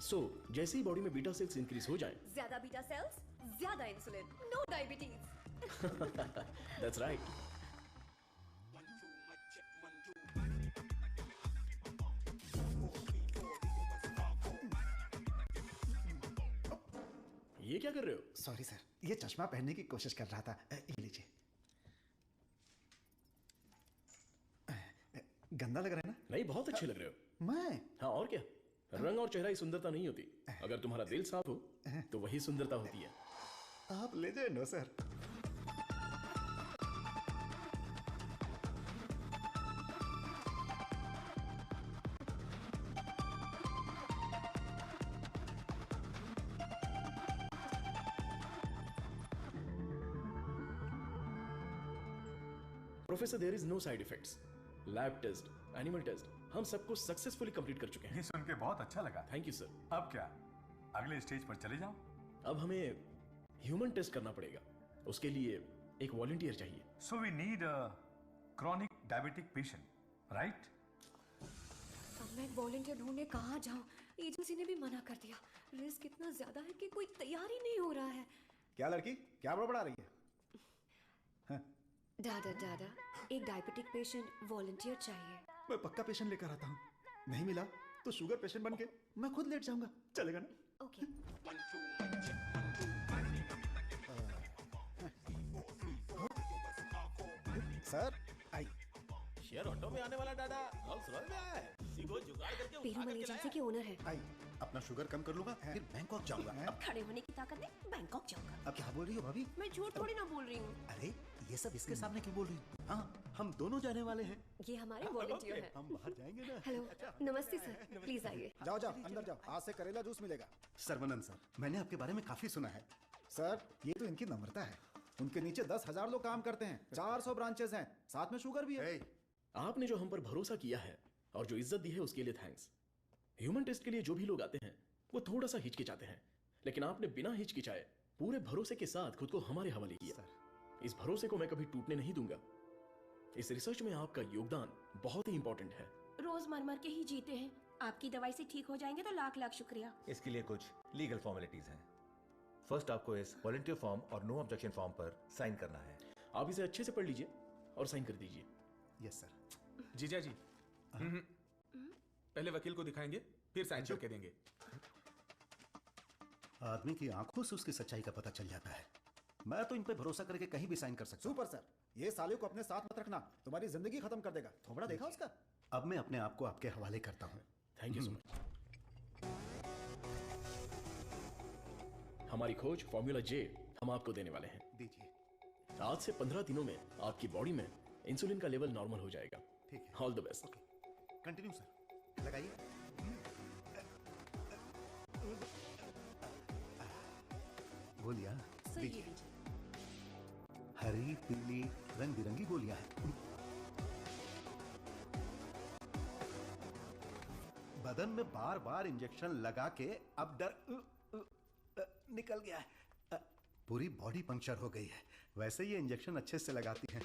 सो जैसे ही बॉडी में बीटा सेल्स इंक्रीज हो जाए,
ज्यादा बीटा सेल्स, ज्यादा insulin, no diabetes.
That's right. ये क्या कर रहे हो?
सॉरी सर, ये चश्मा पहनने की कोशिश कर रहा था। ये लीजिए। गंदा लग रहा है ना?
नहीं, बहुत अच्छे लग रहे हो।
मैं?
हाँ, और क्या। रंग और चेहरा ही सुंदरता नहीं होती। अगर तुम्हारा दिल साफ हो तो वही सुंदरता होती है।
आप लेजेंड हो sir.
Professor, there is no side effects. Lab test, animal test, हम सबको सक्सेसफुली कंप्लीट कर चुके हैं।
ये सुन के बहुत अच्छा लगा।
Thank you sir.
अब क्या, अगले स्टेज पर चले जाओ?
अब हमें ह्यूमन टेस्ट करना पड़ेगा। उसके लिए एक वॉलंटियर चाहिए।
So we need a chronic diabetic patient, right?
अब मैं वॉलंटियर ढूंढने कहाँ जाऊँ? एजेंसी ने भी मना कर दिया। रिस्क इतना ज्यादा है कि कोई तैयार ही नहीं हो रहा है।
क्या लड़की, क्या बड़बड़ा रही है?
दादा, एक डायबिटिक पेशेंट वॉलंटियर चाहिए।
मैं पक्का पेशेंट लेकर आता हूँ। नहीं मिला तो शुगर पेशेंट बन के मैं खुद लेट जाऊंगा। चलेगा ना?
ओके।
सर, आई।
शेयर ऑटो में आने वाला डाडा रोल्स रॉयस में आया है। इसी को जुगाड़ करके
पेरूमल एजेंसी के ओनर है।
आई, अपना शुगर कम कर लूंगा, फिर बैंकॉक जाऊंगा।
अब खड़े होने की ताकत नहीं, बैंकॉक जाऊंगा।
अब क्या बोल रही हो भाभी?
मैं झूठ थोड़ी ना बोल रही हूँ।
अरे ये सब इसके सामने क्यों बोल रही हो? हाँ, हम दोनों जाने वाले हैं।
ये हमारे वॉलंटियर हैं।
हम बाहर जाएंगे ना।
हेलो, नमस्ते सर, प्लीज आइए।
जाओ जाओ, अंदर जाओ। आज से करेला जूस मिलेगा। सर्वनंद सर, मैंने आपके बारे में काफी सुना है। सर, ये तो इनकी नम्रता है। उनके नीचे 10,000 लोग काम करते हैं, 400 ब्रांचेस हैं, साथ में शुगर भी है।
आपने जो हम पर भरोसा किया है और जो इज्जत दी है उसके लिए थैंक्स। ह्यूमन टेस्ट के लिए जो भी लोग आते हैं वो थोड़ा सा हिचकिचाते हैं, लेकिन आपने बिना हिचकिचाए पूरे भरोसे के साथ खुद को हमारे हवाले किया। इस भरोसे को मैं कभी टूटने नहीं दूंगा। इस रिसर्च में आपका योगदान बहुत ही इंपॉर्टेंट है।
रोज मर के ही जीते हैं। आपकी दवाई से ठीक हो जाएंगे तो लाख लाख शुक्रिया।
इसके लिए कुछ लीगल फॉर्मेलिटीज हैं। फर्स्ट आपको इस वॉलंटियर फॉर्म और नो ऑब्जेक्शन फॉर्म पर साइन करना है।
आप इसे अच्छे से पढ़ लीजिए और साइन कर दीजिए।
Yes sir.
जीजा जी, पहले वकील को दिखाएंगे, फिर साइन करके देंगे।
आदमी की आंखों से उसकी सच्चाई का पता चल जाता है। मैं तो इन पे भरोसा करके कहीं भी साइन कर सकता हूँ। सुपर सर, ये साले को अपने साथ मत रखना, तुम्हारी जिंदगी खत्म कर देगा। थोड़ा देखा उसका? अब मैं अपने आप को आपके हवाले करता हूँ।
Thank you so much. हमारी खोज फॉर्मूला जे हम आपको देने वाले हैं।
दीजिए।
आज से 15 दिनों में आपकी बॉडी में इंसुलिन का लेवल नॉर्मल हो जाएगा।
ठीक है।
All the best.
Continue sir, लगाइए। गोलियां दीजिए। हरी, पीली, रंग बिरंगी गोलियां हैं। बदन में बार बार इंजेक्शन लगा के अब डर निकल गया है। पूरी बॉडी पंक्चर हो गई है। वैसे ये इंजेक्शन अच्छे से लगाती हैं।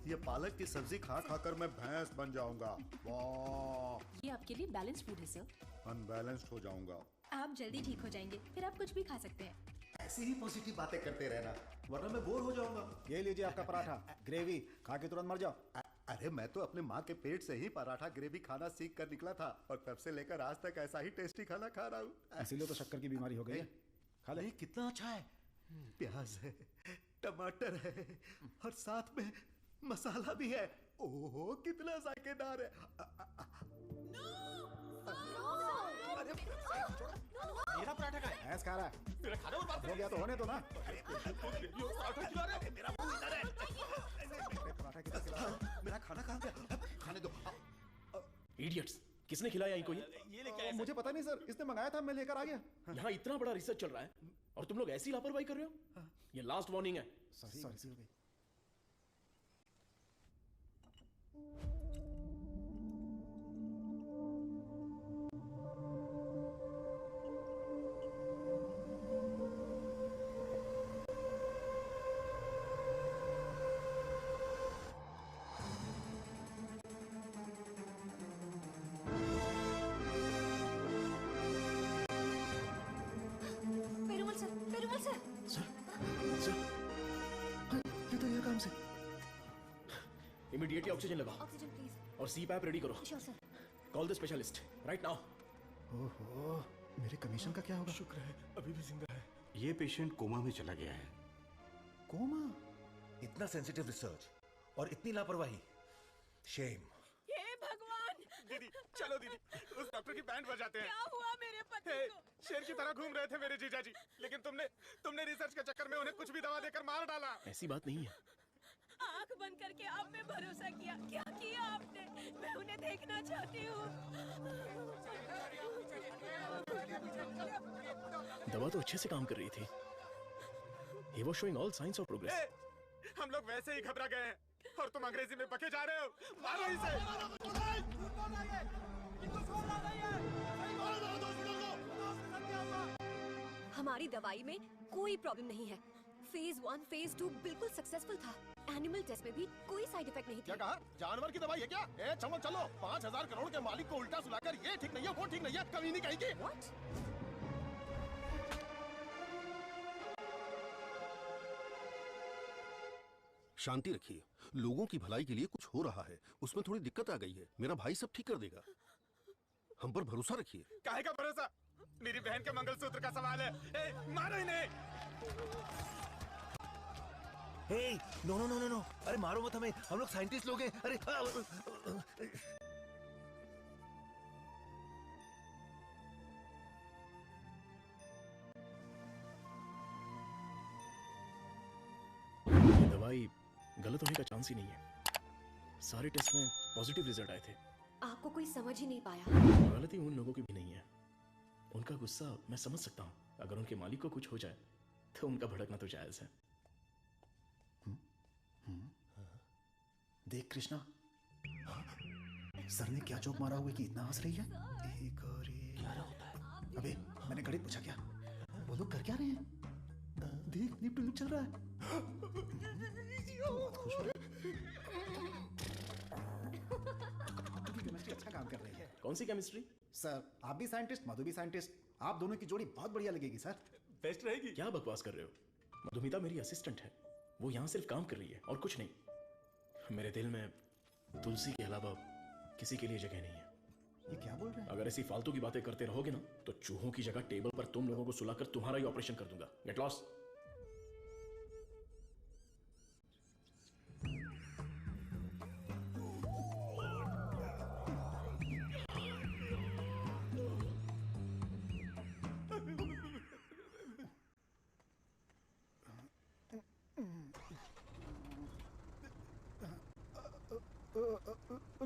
ये पालक की सब्जी खा खाकर मैं भैंस बन जाऊंगा। वाह,
ये आपके लिए बैलेंस फूड है सर।
अनबैलेंस्ड हो जाऊंगा।
आप जल्दी ठीक हो जाएंगे, फिर आप कुछ भी खा सकते हैं।
ऐसी ही पॉजिटिव बातें करते रहना, वरना मैं बोर हो जाऊंगा। ये लीजिए आपका पराठा, ग्रेवी खा के तुरंत मर जाओ। अरे मैं तो अपने माँ के पेट से ही पराठा ग्रेवी खाना सीख कर निकला था, और तब से लेकर आज तक ऐसा ही टेस्टी खाना खा रहा हूँ। इसीलिए तो शक्कर की बीमारी हो गई है। खा ले। कितना अच्छा है। प्याज है, टमाटर है, और साथ में मसाला भी है। ओहो कितना जायकेदार है।
मेरा पराठा का
भैंस खा रहा है।
मेरा खाना बर्बाद
हो गया तो होने दो ना।
पराठा खिला रहे हैं। मेरा मुंह इधर है।
पराठा किधर खिला?
मेरा खाना कहाँ गया? खाने दो।
इडियट्स, किसने खिलाया इनको ये?
ये लेके आया
मुझे पता नहीं सर, इसने मंगाया था, मैं लेकर आ गया।
यहाँ इतना बड़ा रिसर्च चल रहा है और तुम लोग ऐसी लापरवाही कर रहे हो? ये लास्ट वार्निंग है।
सॉरी।
पेरुमल सर।
ये तो ये काम से।
इमीडिएटली ऑक्सीजन लगाओ
ऑक्सीजन प्लीज।
और सीपैप रेडी करो।
Sure sir.
Call the specialist right now.
ओहो, मेरे कमीशन का क्या होगा?
शुक्र है अभी भी जिंदा है।
ये पेशेंट कोमा में चला गया है।
कोमा?
इतना सेंसिटिव रिसर्च और इतनी लापरवाही, शेम।
हे भगवान!
दीदी चलो दीदी, उस डॉक्टर की बैंड बजाते हैं।
क्या हुआ मेरे पति को?
शेर की तरह घूम रहे थे मेरे जीजा जी, लेकिन तुमने रिसर्च के चक्कर में उन्हें कुछ भी दवा देकर मार डाला।
ऐसी बात नहीं है।
आंख बंद करके आप पे भरोसा किया। क्या किया आपने? मैं उन्हें देखना चाहती हूँ।
दवा तो अच्छे से काम कर रही थी। He was showing all signs of progress.
हम लोग वैसे ही घबरा गए हैं और तुम अंग्रेजी में बके जा रहे हो। मारो इसे।
हमारी दवाई में कोई प्रॉब्लम नहीं है। फेज 1, फेज 2 बिल्कुल सक्सेसफुल था। एनिमल टेस्ट में भी कोई साइड इफेक्ट नहीं थे।
क्या कहा? जानवर की दवाई है क्या? ए चमक चलो, 5000 करोड़ के मालिक को उल्टा सुलाकर ये ठीक नहीं है, वो ठीक नहीं है, कमी नहीं कहेगी।
What?
शांति रखिए, लोगों की भलाई के लिए कुछ हो रहा है, उसमें थोड़ी दिक्कत आ गई है, मेरा भाई सब ठीक कर देगा, हम पर भरोसा रखिए।
काहे का भरोसा? मेरी बहन के मंगलसूत्र का सवाल है। ए, मारो इन्हें।
हे, नो, अरे मारो मत हमें, हम लोग साइंटिस्ट लोग हैं। अरे
ये दवाई गलत होने का चांस ही नहीं है। सारे टेस्ट में पॉजिटिव रिजल्ट आए थे।
आपको कोई समझ ही नहीं पाया।
गलती उन लोगों की भी नहीं है। उनका गुस्सा मैं समझ सकता हूँ। अगर उनके मालिक को कुछ हो जाए तो उनका भड़कना तो जायज है।
देख कृष्णा, सर ने क्या जोक मारा हुआ कि इतना हंस रही है? एक और एक। क्या होता है? अबे मैंने गणित पूछा क्या? वो लोग कर क्या रहे हैं? देख न्यूटन चल रहा है। बहुत खुश हो। केमिस्ट्री अच्छा काम कर रही है।
कौन सी केमिस्ट्री?
सर आप भी साइंटिस्ट, मधु भी साइंटिस्ट, आप दोनों की जोड़ी बहुत बढ़िया लगेगी सर।
बेस्ट रहेगी।
क्या बकवास कर रहे हो? मधुमिता मेरी असिस्टेंट है, वो यहाँ सिर्फ काम कर रही है और कुछ नहीं। मेरे दिल में तुलसी के अलावा किसी के लिए जगह नहीं है।
ये क्या बोल रहे हैं?
अगर ऐसी फालतू की बातें करते रहोगे ना तो चूहों की जगह टेबल पर तुम लोगों को सुलाकर तुम्हारा ही ऑपरेशन कर दूंगा। Get lost.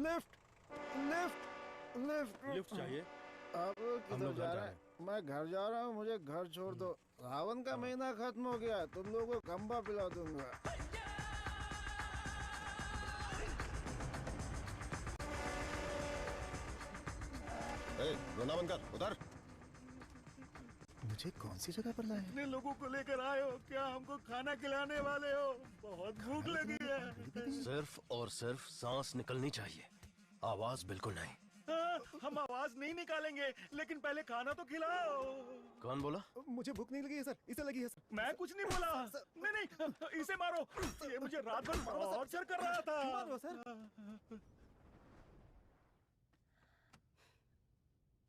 Lift lift lift
lift चाहिए?
आप किधर जा रहे हैं? मैं घर जा रहा हूँ, मुझे घर छोड़ दो। सावन का महीना खत्म हो गया, तुम लोगों को खंबा पिला दूंगा।
रोना बंद कर, उधर।
मुझे कौन सी जगह पर लाए?
इतने लोगों को लेकर आए हो, क्या हमको खाना खिलाने वाले हो? बहुत भूख लगी है।
सिर्फ और सिर्फ सांस निकलनी चाहिए, आवाज बिल्कुल नहीं।
हम आवाज नहीं निकालेंगे, लेकिन पहले खाना तो खिलाओ।
कौन बोला?
मुझे भूख नहीं लगी है सर, इसे लगी है सर।
मैं कुछ नहीं बोला। नहीं, इसे मारो। ये मुझे रात भर टॉर्चर कर रहा था।
मारो सर।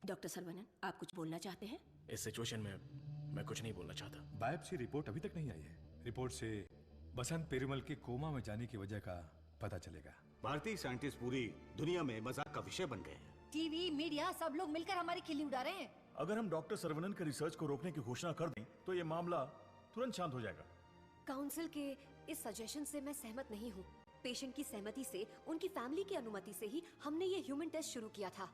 डॉक्टर सर्वनन, आप कुछ बोलना चाहते हैं?
इस सिचुएशन में मैं कुछ नहीं बोलना चाहता।
बायोप्सी रिपोर्ट अभी तक नहीं आई है। रिपोर्ट से बसंत पेरुमल के कोमा में जाने की वजह का पता चलेगा।
भारतीय साइंटिस्ट पूरी दुनिया में मजाक का विषय बन गए हैं।
टीवी, मीडिया सब लोग मिलकर हमारी खिल्ली उड़ा रहे हैं।
अगर हम डॉक्टर सर्वनन के रिसर्च को रोकने की घोषणा कर दें तो ये मामला तुरंत शांत हो जाएगा।
काउंसिल के इस सजेशन से मैं सहमत नहीं हूँ। पेशेंट की सहमति से, उनकी फैमिली की अनुमति से ही हमने ये ह्यूमन टेस्ट शुरू किया था।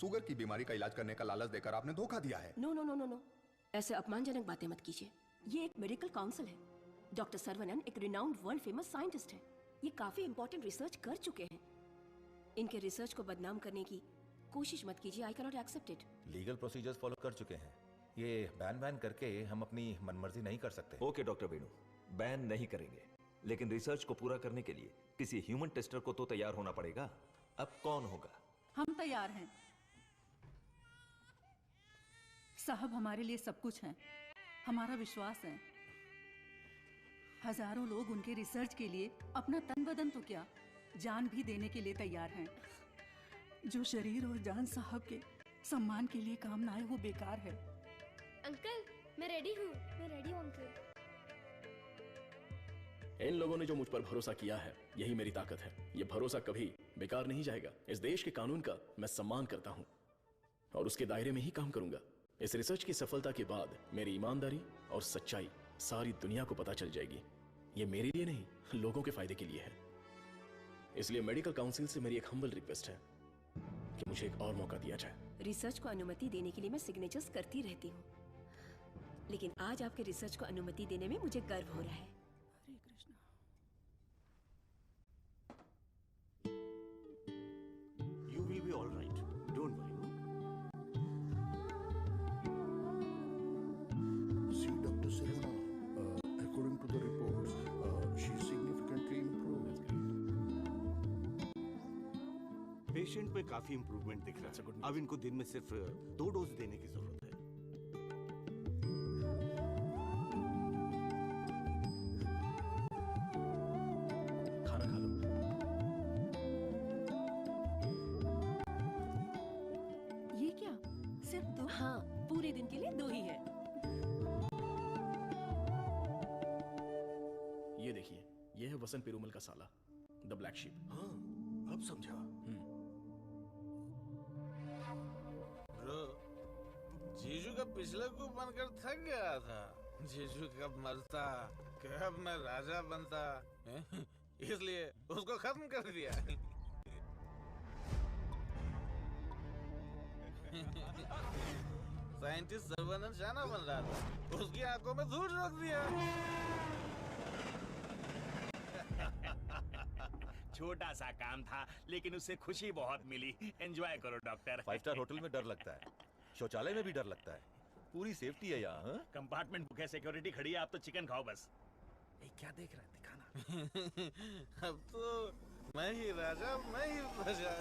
शुगर की बीमारी का इलाज करने का लालच देकर आपने धोखा दिया है।
No no no no no, ऐसे अपमानजनक बातें मत कीजिए। ये एक मेडिकल काउंसिल है। डॉक्टर सर्वनन एक रिनाउंड वर्ल्ड फेमस साइंटिस्ट है। ये काफी इंपॉर्टेंट रिसर्च कर चुके हैं। इनके रिसर्च को बदनाम करने की कोशिश मत कीजिए। I cannot accept it.
Legal procedures follow कर चुके हैं। ये बैन करके हम अपनी मनमर्जी नहीं कर सकते।
ओके डॉक्टर वेणु, बैन नहीं करेंगे, लेकिन रिसर्च को पूरा करने के लिए किसी ह्यूमन टेस्टर को तो तैयार होना पड़ेगा। अब कौन होगा?
हम तैयार हैं साहब, हमारे लिए सब कुछ है, हमारा विश्वास है। हजारों लोग उनके रिसर्च के लिए अपना तन बदन तो क्या, जान भी देने के लिए तैयार हैं। जो शरीर और जान साहब के सम्मान के लिए काम ना आए वो बेकार है।
अंकल मैं रेडी हूँ। मैं रेडी हूँ अंकल।
इन लोगों ने जो मुझ पर भरोसा किया है, यही मेरी ताकत है। ये भरोसा कभी बेकार नहीं जाएगा। इस देश के कानून का मैं सम्मान करता हूँ और उसके दायरे में ही काम करूंगा। इस रिसर्च की सफलता के बाद मेरी ईमानदारी और सच्चाई सारी दुनिया को पता चल जाएगी। ये मेरे लिए नहीं, लोगों के फायदे के लिए है। इसलिए मेडिकल काउंसिल से मेरी एक हम्बल रिक्वेस्ट है कि मुझे एक और मौका दिया जाए।
रिसर्च को अनुमति देने के लिए मैं सिग्नेचर्स करती रहती हूँ, लेकिन आज आपके रिसर्च को अनुमति देने में मुझे गर्व हो रहा है।
हरे Krishna.
You will be all right. Don't worry.
See, Dr. Serena, according to the reports, she's significantly improved.
Patient में काफी इंप्रूवमेंट दिख रहा है। अब इनको दिन में सिर्फ 2 डोज देने की जरूरत है।
खाना खा लो।
ये क्या, सिर्फ 2? हाँ, पूरे दिन के लिए 2 ही है।
ये देखिए, ये है वसंत पेरुमल का साला, द ब्लैक शीप।
हाँ, अब समझा।
जीजू का पिछले को बनकर थक गया था। जीजू कब मरता, कब मैं राजा बनता, इसलिए उसको खत्म कर दिया। साइंटिस्ट सर्वनन शाना बन रहा था, उसकी आंखों में धूल रख दिया।
छोटा सा काम था, लेकिन उससे खुशी बहुत मिली। एंजॉय करो डॉक्टर।
5 स्टार होटल में डर लगता है, शौचालय में भी डर लगता है। पूरी सेफ्टी है यहाँ।
कंपार्टमेंट बुक है, सिक्योरिटी खड़ी है, आप तो चिकन खाओ बस। क्या देख रहा है, दिखाना।
अब तो मैं ही राजा, मैं ही प्रजा।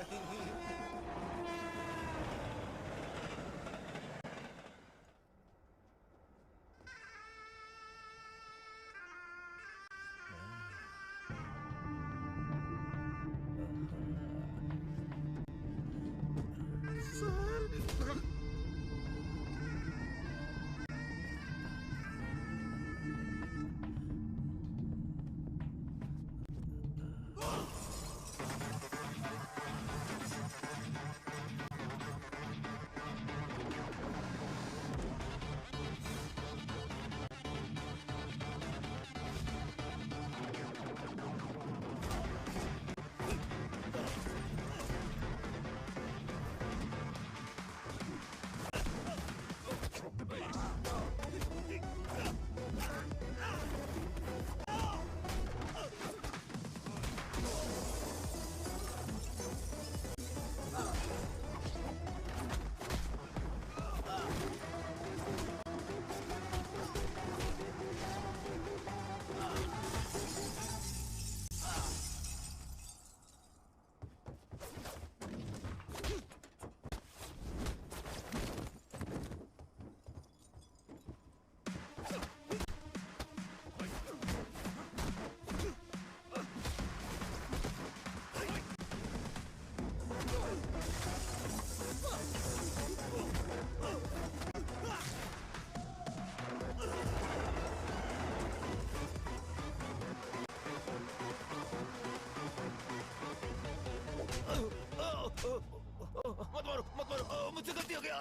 मत मारो मत मारो, मुझसे गलती हो गया।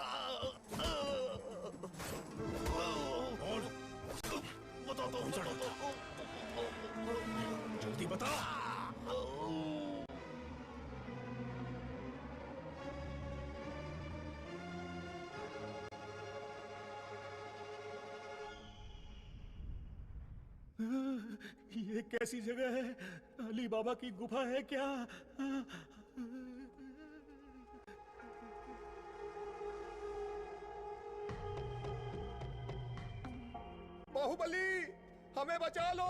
बताओ तो, जल्दी बता।
ये कैसी जगह है? अली बाबा की गुफा है क्या?
बाहुबली, हमें बचा लो।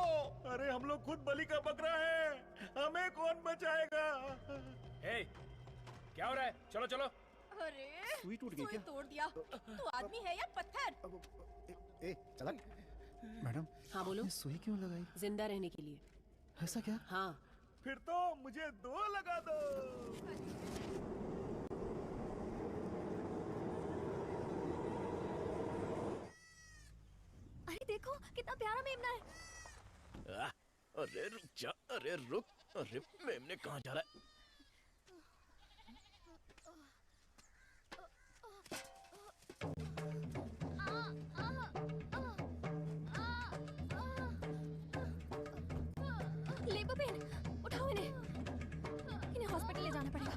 अरे हम लोग खुद बलि का बकरा है, हमें कौन बचाएगा?
हे, क्या हो रहा है? चलो चलो।
अरे
सुई टूट गई क्या?
तोड़ दिया। तू आदमी है या पत्थर?
ए चला। मैडम।
हाँ बोलो।
सुई क्यों लगाई?
जिंदा रहने के लिए।
ऐसा क्या?
हाँ।
फिर तो मुझे 2 लगा दो।
अरे देखो कितना प्यारा मेमना है।
अरे रुक जा, अरे रुक, अरे मेमने कहाँ जा रहा है?
लेबर पेन, उठाओ इन्हें हॉस्पिटल ले जाना पड़ेगा।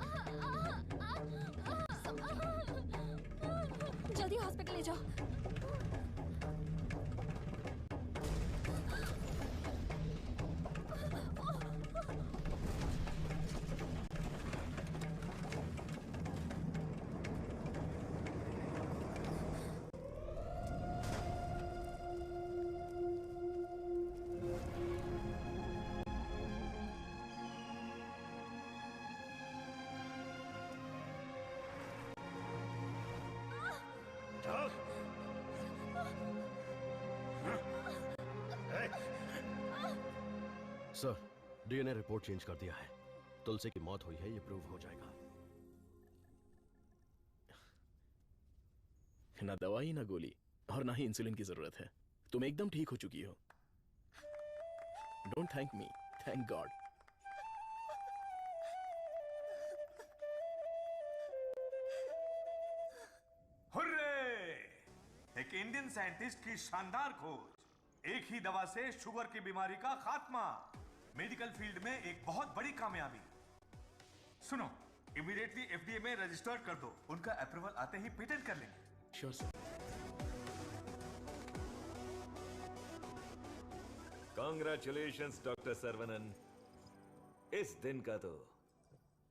जल्दी हॉस्पिटल ले जाओ।
सर, डीएनए रिपोर्ट चेंज कर दिया है। तुलसी की मौत हुई है, ये प्रूव हो जाएगा।
ना दवाई ना गोली और ना ही इंसुलिन की जरूरत है। तुम एकदम ठीक हो चुकी हो। Don't thank me, thank God.
Hurray! एक इंडियन साइंटिस्ट की शानदार खोज, एक ही दवा से शुगर की बीमारी का खात्मा। मेडिकल फील्ड में एक बहुत बड़ी कामयाबी। सुनो, इमीडिएटली एफडीए में रजिस्टर कर दो। उनका अप्रूवल आते ही पेटेंट कर लेंगे।
Sure sir.
Congratulations doctor Saravanan. इस दिन का तो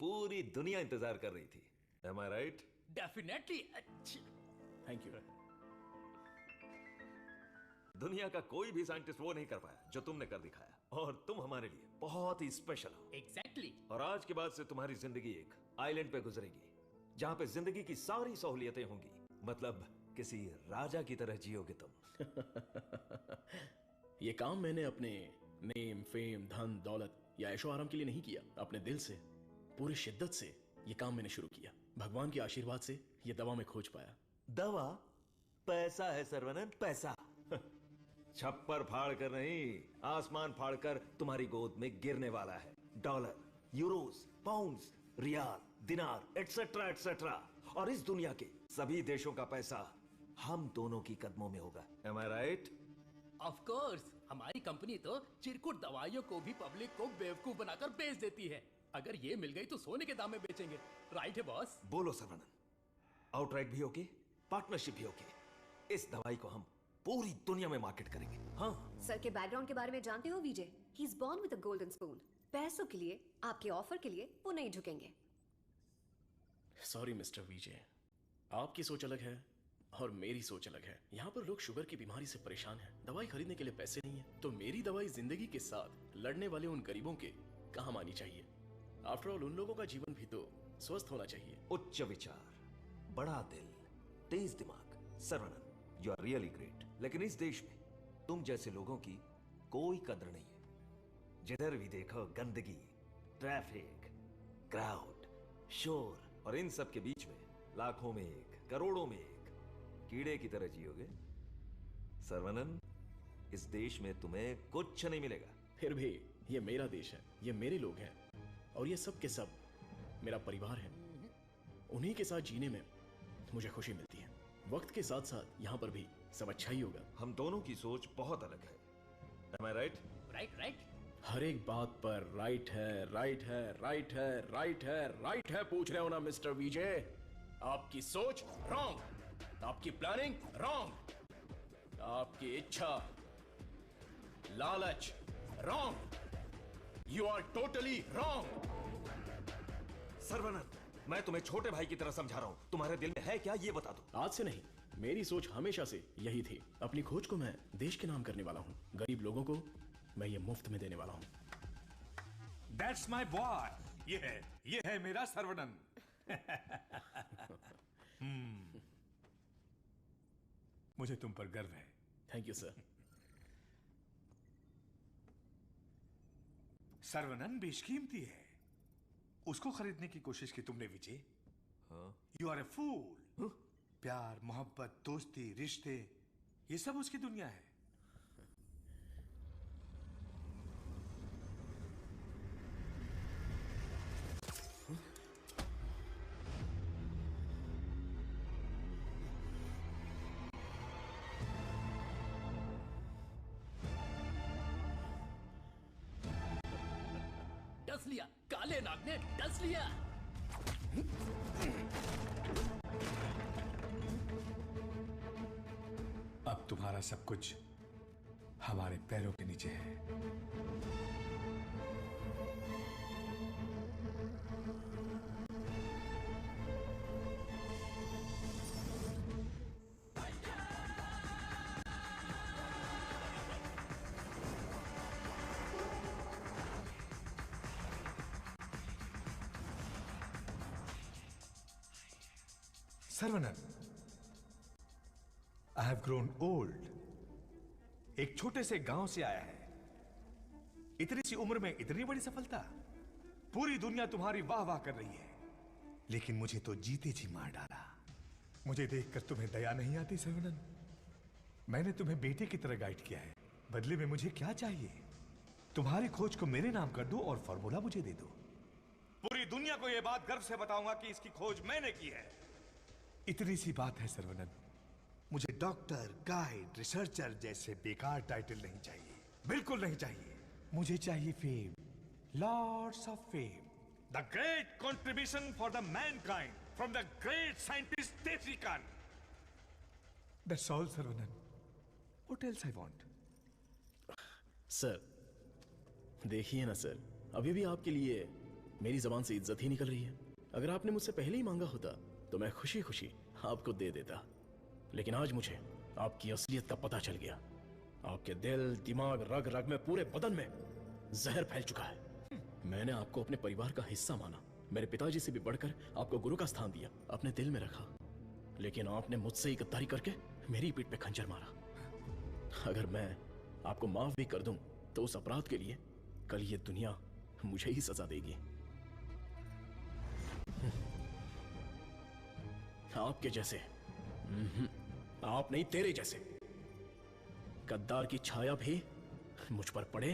पूरी दुनिया इंतजार कर रही थी। Am I right?
Definitely.
Thank you.
दुनिया का कोई भी साइंटिस्ट वो नहीं कर पाया जो तुमने कर दिखाया, और तुम हमारे लिए बहुत ही स्पेशल हो।
एग्जैक्टली।
और आज के बाद से तुम्हारी जिंदगी एक आइलैंड पे गुजरेगी, जहां पे जिंदगी की सारी सहूलियतें होंगी। मतलब किसी राजा की तरह जियोगे तुम।
ये काम मैंने अपने नेम, फेम, धन, दौलत या ऐशो आराम के लिए नहीं किया। अपने दिल से, पूरी शिद्दत से ये काम मैंने शुरू किया। भगवान के आशीर्वाद से ये दवा में खोज पाया।
दवा? पैसा है सर्वनन, पैसा। छप्पर फाड़ कर नहीं, आसमान फाड़ कर तुम्हारी गोद में गिरने वाला है। डॉलर, यूरोस, पाउंड्स, रियाल, दिनार, एटसेट्रा एटसेट्रा। और इस दुनिया के सभी देशों का पैसा हम दोनों की कदमों में होगा। Am I right?
Of course, हमारी कंपनी तो चिरकुट दवाइयों को भी पब्लिक को बेवकूफ बनाकर बेच देती है। अगर ये मिल गई तो सोने के दाम में बेचेंगे। राइट है बॉस?
बोलो सर्वनन, आउटराइट भी होगी, पार्टनरशिप भी होगी। इस दवाई को हम पूरी दुनिया में मार्केट करेंगे। हाँ।
सर के बैकग्राउंड के बारे में जानते हो Vijay? He is born with a golden spoon. पैसों के लिए, आपके ऑफर के लिए वो नहीं झुकेंगे।
सॉरी मिस्टर विजय, आपकी सोच अलग है और मेरी सोच अलग है। यहाँ पर लोग शुगर की बीमारी से परेशान हैं, दवाई खरीदने के लिए पैसे नहीं है। तो मेरी दवाई जिंदगी के साथ लड़ने वाले उन गरीबों के काम आनी चाहिए। आफ्टर ऑल उन लोगों का जीवन भी तो स्वस्थ होना चाहिए।
उच्च विचार, बड़ा दिल, तेज दिमाग। Saravanan, you are really great. लेकिन इस देश में तुम जैसे लोगों की कोई कद्र नहीं है। जिधर भी देखो गंदगी, ट्रैफिक, क्राउड, शोर, और इन सब के बीच में लाखों में एक, करोड़ों में एक कीड़े की तरह जियोगे। सर्वनन, इस देश में तुम्हें कुछ नहीं मिलेगा।
फिर भी ये मेरा देश है, ये मेरे लोग हैं और ये सब के सब मेरा परिवार है। उन्हीं के साथ जीने में मुझे खुशी मिलती है। वक्त के साथ साथ यहाँ पर भी सब अच्छा ही होगा।
हम दोनों की सोच बहुत अलग है। Am I right?
Right right.
हर एक बात पर राइट है, राइट है, राइट है, राइट है, राइट है पूछ रहे हो ना मिस्टर विजय? आपकी सोच रॉन्ग, आपकी प्लानिंग रॉन्ग, आपकी इच्छा, लालच wrong. You are totally wrong.
Sarvanand, मैं तुम्हें छोटे भाई की तरह समझा रहा हूं। तुम्हारे दिल में है क्या, ये बता दो।
आज से नहीं, मेरी सोच हमेशा से यही थी। अपनी खोज को मैं देश के नाम करने वाला हूँ। गरीब लोगों को मैं ये मुफ्त में देने वाला हूँ।
That's my boy. ये है मेरा सर्वनंद। मुझे तुम पर गर्व है।
Thank you sir.
सर्वनंद बेशकीमती है। उसको खरीदने की कोशिश की तुमने विजय। यू आर ए फूल। प्यार, मोहब्बत, दोस्ती, रिश्ते, ये सब उसकी दुनिया है।
डस लिया, काले नाग ने डस लिया।
अब तुम्हारा सब कुछ हमारे पैरों के नीचे है। सर्वनंद, I have grown old. एक छोटे से गांव से आया है। इतनी सी उम्र में इतनी बड़ी सफलता। पूरी दुनिया तुम्हारी वाह वाह कर रही है, लेकिन मुझे तो जीते जी मार डाला। मुझे देखकर तुम्हें दया नहीं आती सर्वनंद? मैंने तुम्हें बेटे की तरह गाइड किया है। बदले में मुझे क्या चाहिए? तुम्हारी खोज को मेरे नाम कर दो और फॉर्मूला मुझे दे दो। पूरी दुनिया को यह बात गर्व से बताऊंगा कि इसकी खोज मैंने की है। इतनी सी बात है सर्वनंद। मुझे डॉक्टर, गाइड, रिसर्चर जैसे बेकार टाइटल नहीं चाहिए, बिल्कुल नहीं चाहिए। मुझे चाहिए fame, lots of fame, the great contribution for the mankind from the great scientist Tefi Khan. That's all Sarvanand. What else I want?
Sir, देखिए ना सर, अभी भी आपके लिए मेरी जबान से इज्जत ही निकल रही है। अगर आपने मुझसे पहले ही मांगा होता तो मैं खुशी खुशी आपको दे देता, लेकिन आज मुझे आपकी असलियत का पता चल गया। आपके दिल, दिमाग, रग रग में, पूरे बदन में जहर फैल चुका है। मैंने आपको अपने परिवार का हिस्सा माना, मेरे पिताजी से भी बढ़कर आपको गुरु का स्थान दिया, अपने दिल में रखा, लेकिन आपने मुझसे ही गद्दारी करके मेरी पीठ पे खंजर मारा। अगर मैं आपको माफ भी कर दूं तो उस अपराध के लिए कल ये दुनिया मुझे ही सजा देगी। आपके जैसे, आप नहीं, तेरे जैसे गद्दार की छाया भी मुझ पर पड़े,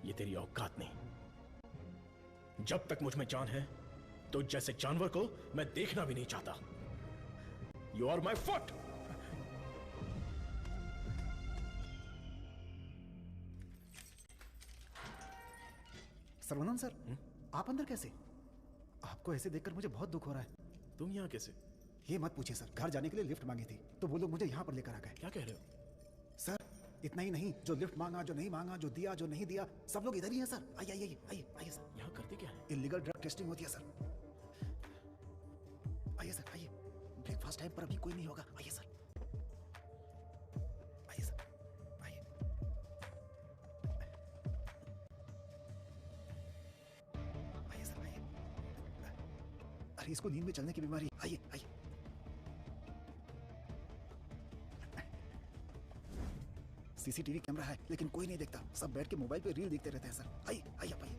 ये तेरी औकात नहीं। जब तक मुझ में जान है तो जैसे जानवर को मैं देखना भी नहीं चाहता। You are my foot.
Sarvanand sir, आप अंदर कैसे? आपको ऐसे देखकर मुझे बहुत दुख हो रहा है।
तुम यहाँ कैसे?
ये मत पूछिए सर, घर जाने के लिए लिफ्ट मांगी थी तो वो लोग मुझे यहाँ पर लेकर आ गए।
क्या कह रहे हो?
सर, इतना ही नहीं, जो लिफ्ट मांगा, जो नहीं मांगा, जो दिया, जो नहीं दिया, सब लोग इधर ही हैं सर। आइए आइए आइए आइए सर।
यहाँ करते क्या है?
इलीगल ड्रग टेस्टिंग होती है सर। आइए सर, आइए। ब्रेकफास्ट टाइम पर अभी कोई नहीं होगा। आइए सर, आइए सर, आइए। आइए सर, आइए। अरे इसको नींद में चलने की बीमारी। आइए आइए। सीसीटीवी कैमरा है लेकिन कोई नहीं देखता, सब बैठ के मोबाइल पे रील देखते रहते हैं सर। आइए आइए आप आइए।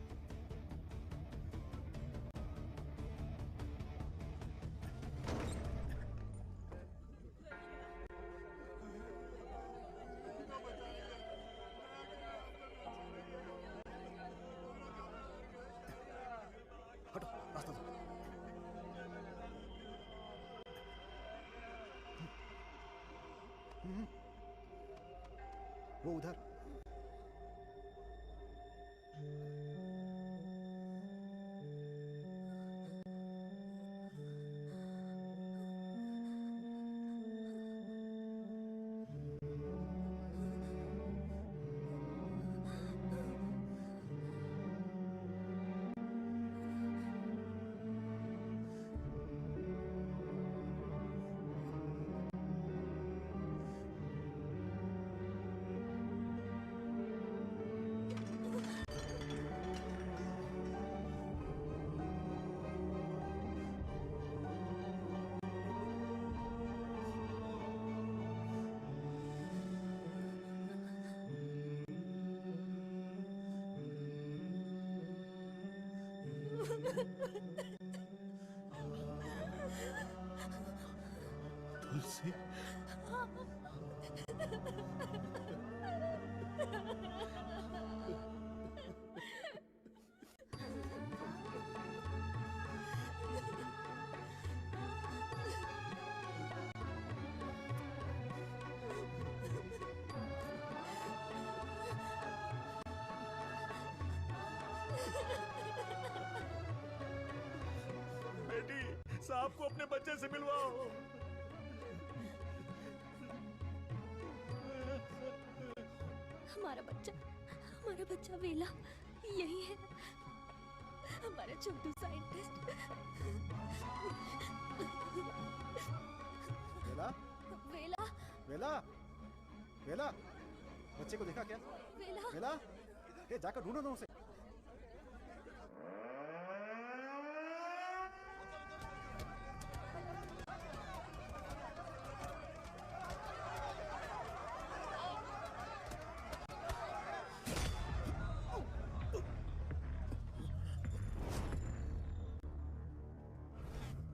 हटो, रास्ता दो। उधर।
तुलसी
बेटी, साहब को अपने बच्चे से मिलवाओ।
हमारा बच्चा वेला यही है, हमारा छोटू साइंटिस्ट।
वेला
वेला
वेला वेला, बच्चे को देखा क्या?
वेला
वेला, ये जाकर ढूंढो ना उसे।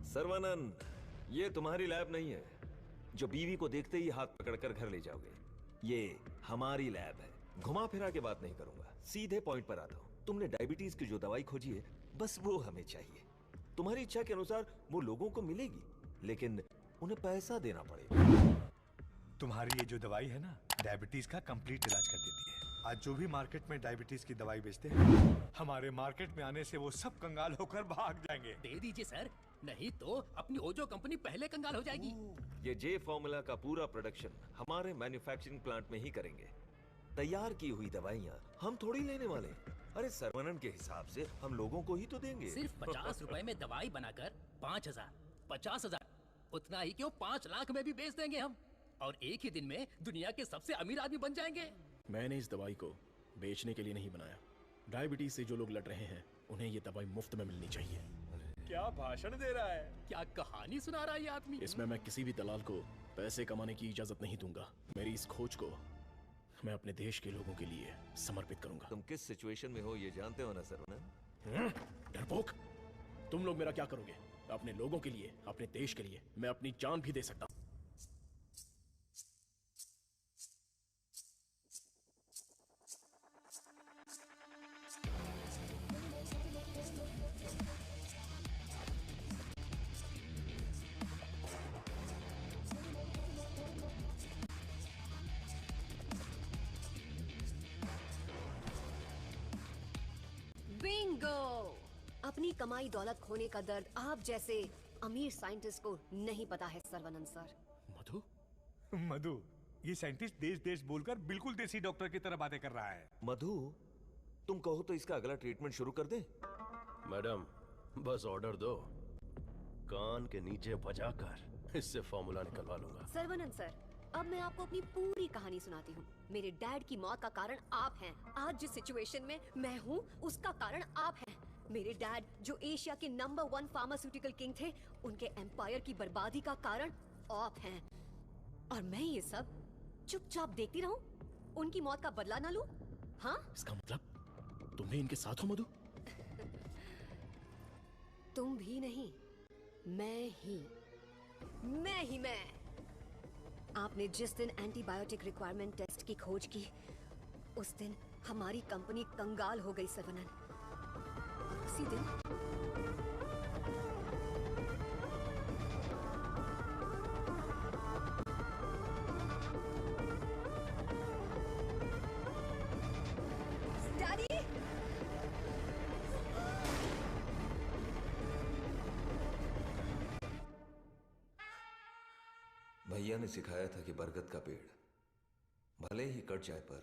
सर्वानंद, ये तुम्हारी लैब नहीं है जो बीवी को देखते ही हाथ पकड़कर घर ले जाओगे। ये हमारी लैब है। घुमा फिरा के बात नहीं करूंगा, सीधे पॉइंट पर आता हूं। तुमने डायबिटीज की जो दवाई खोजी है, बस वो हमें चाहिए। तुम्हारी इच्छा के अनुसार वो लोगों को मिलेगी, लेकिन उन्हें पैसा देना पड़ेगा।
तुम्हारी ये जो दवाई है ना, डायबिटीज का कंप्लीट इलाज कर देती है। आज जो भी मार्केट में डायबिटीज की दवाई बेचते हैं, हमारे मार्केट में आने से वो सब कंगाल होकर भाग जाएंगे।
दे दीजिए सर, नहीं तो अपनी ओजो कंपनी पहले कंगाल हो जाएगी।
ये जे फॉर्मूला का पूरा प्रोडक्शन हमारे मैन्युफैक्चरिंग प्लांट में ही करेंगे। तैयार की हुई दवाइयाँ हम थोड़ी लेने वाले। अरे सर्वनन के हिसाब से हम लोगों को ही तो देंगे।
सिर्फ 50 रुपए में दवाई बनाकर 5000, 50,000, उतना ही क्यों 5 लाख में भी बेच देंगे हम, और एक ही दिन में दुनिया के सबसे अमीर आदमी बन जाएंगे।
मैंने इस दवाई को बेचने के लिए नहीं बनाया। डायबिटीज से जो लोग लड़ रहे हैं, उन्हें ये दवाई मुफ्त में मिलनी चाहिए।
क्या भाषण दे रहा है, क्या कहानी सुना रहा है ये आदमी।
इसमें मैं किसी भी दलाल को पैसे कमाने की इजाजत नहीं दूंगा। मेरी इस खोज को मैं अपने देश के लोगों के लिए समर्पित करूंगा।
तुम किस सिचुएशन में हो ये जानते हो ना सर्वनन?
डरपोक, तुम लोग मेरा क्या करोगे? अपने लोगों के लिए, अपने देश के लिए मैं अपनी जान भी दे सकता हूं।
बिंगो! अपनी कमाई दौलत खोने का दर्द आप जैसे अमीर साइंटिस्ट को नहीं पता है सर्वानंद सर।
मधु?
मधु, ये साइंटिस्ट देश देश बोलकर बिल्कुल देसी डॉक्टर की तरह बातें कर रहा है।
मधु, तुम कहो तो इसका अगला ट्रीटमेंट शुरू कर दें?
मैडम, बस ऑर्डर दो, कान के नीचे बजाकर इससे फॉर्मूला निकलवा लूंगा।
सर्वानंद सर, अब मैं आपको अपनी पूरी कहानी सुनाती हूँ। मेरे डैड की मौत का कारण आप हैं। आज जिस सिचुएशन में मैं हूँ, उसका कारण आप हैं। मेरे डैड जो एशिया के नंबर 1 फार्मास्यूटिकल किंग थे, उनके एम्पायर की बर्बादी का कारण आप हैं। और मैं ये सब चुपचाप देखती रहूं? उनकी मौत का बदला ना लूं? हाँ?
इसका मतलब तुम भी इनके साथ हो मधु?
तुम भी नहीं, मैं ही। आपने जिस दिन एंटीबायोटिक रिक्वायरमेंट टेस्ट की खोज की, उस दिन हमारी कंपनी कंगाल हो गई सर्वनन। उसी दिन
भैया ने सिखाया था कि बरगद का पेड़ भले ही कट जाए पर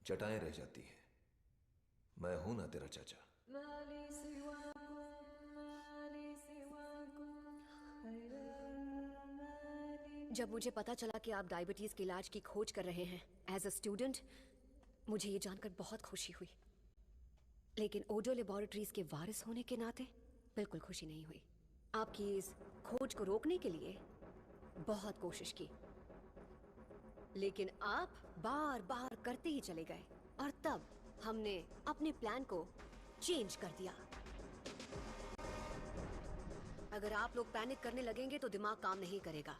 जटाएं रह जाती हैं। मैं हूं ना तेरा चाचा।
जब मुझे पता चला कि आप डायबिटीज के इलाज की खोज कर रहे हैं एज अ स्टूडेंट, मुझे ये जानकर बहुत खुशी हुई। लेकिन ओडो लेबोरेटरीज के वारिस होने के नाते बिल्कुल खुशी नहीं हुई। आपकी इस खोज को रोकने के लिए बहुत कोशिश की, लेकिन आप बार बार करते ही चले गए और तब हमने अपने प्लान को चेंज कर दिया। अगर आप लोग पैनिक करने लगेंगे तो दिमाग काम नहीं करेगा।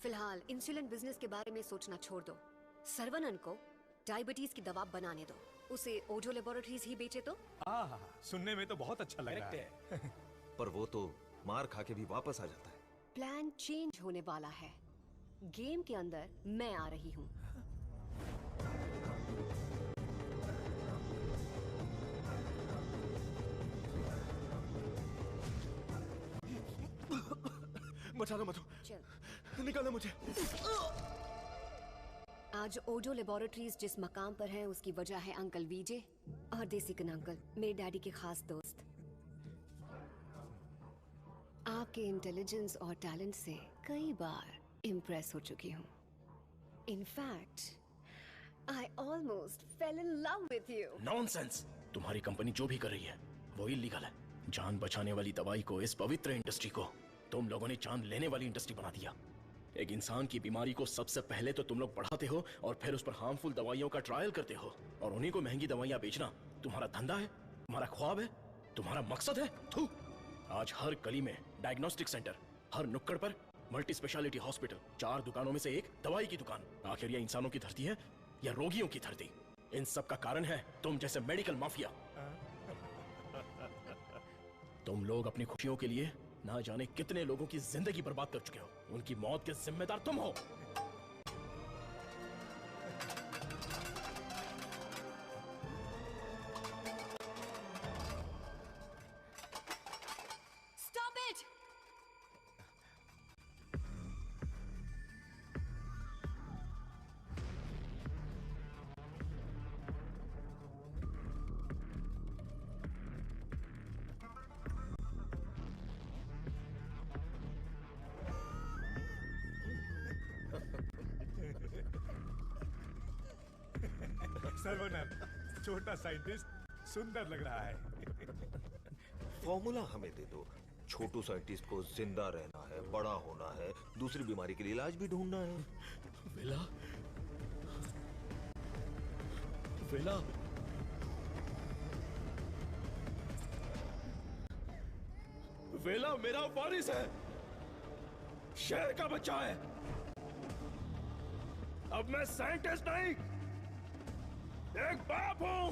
फिलहाल इंसुलिन बिजनेस के बारे में सोचना छोड़ दो। सर्वनन को डायबिटीज की दवा बनाने दो, उसे ओडो लेबोरेटरीज ही बेचे तो।
सुनने में तो बहुत अच्छा लग रहा है।
पर वो तो मार खा के भी वापस आ जाता है।
प्लान चेंज होने वाला है। गेम के अंदर मैं आ रही हूँ।
बचा लो मधु, निकालो मुझे।
आज ओडो लेबोरेटरीज जिस मकाम पर है उसकी वजह है अंकल वीजे और देसिकन अंकल, मेरे डैडी के खास दोस्त। आपके इंटेलिजेंस और टैलेंट से कई बार इम्प्रेस हो चुकी हूँ। In fact I almost fail in love with you.
Nonsense! तुम्हारी कंपनी जो भी कर रही है वो इलीगल है। जान बचाने वाली दवाई को, इस पवित्र इंडस्ट्री को तुम लोगों ने जान लेने वाली इंडस्ट्री बना दिया। एक इंसान की बीमारी को सबसे पहले तो तुम लोग बढ़ाते हो और फिर उस पर हार्मफुल दवाइयों का ट्रायल करते हो, और उन्हीं को महंगी दवाइयां बेचना तुम्हारा धंधा है, तुम्हारा ख्वाब है, तुम्हारा मकसद है। थू! आज हर गली में डायग्नोस्टिक सेंटर, हर नुक्कड़ पर मल्टी स्पेशलिटी हॉस्पिटल, 4 दुकानों में से एक दवाई की दुकान। आखिर ये इंसानों की धरती है या रोगियों की धरती? इन सब का कारण है तुम जैसे मेडिकल माफिया। तुम लोग अपनी खुशियों के लिए ना जाने कितने लोगों की जिंदगी बर्बाद कर चुके हो। उनकी मौत के जिम्मेदार तुम हो।
Stop it!
सर्वनन, छोटा साइंटिस्ट सुंदर लग रहा है।
फॉर्मूला हमें दे दो। छोटू साइंटिस्ट को जिंदा रहना है, बड़ा होना है, दूसरी बीमारी के लिए इलाज भी ढूंढना है।
वेला, वेला, वेला मेरा वारिस है, शेर का बच्चा है। अब मैं साइंटिस्ट नहीं, एक बाप हूं।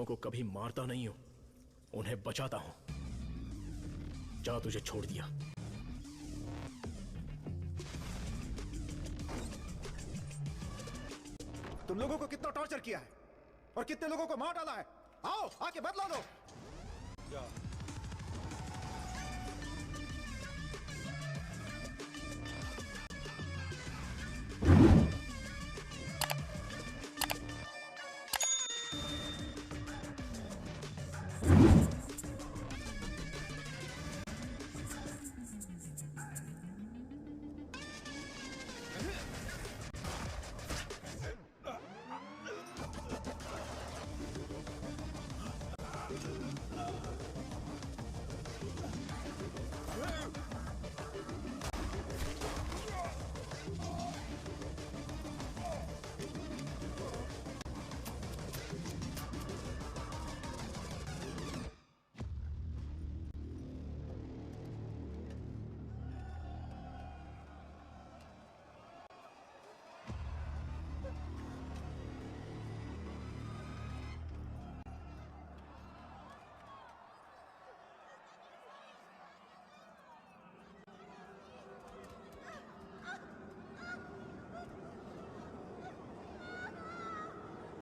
लोगों को कभी मारता नहीं हूं, उन्हें बचाता हूं। जा, तुझे छोड़ दिया।
तुम लोगों को कितना टॉर्चर किया है और कितने लोगों को मार डाला है। आओ, आके बदला लो।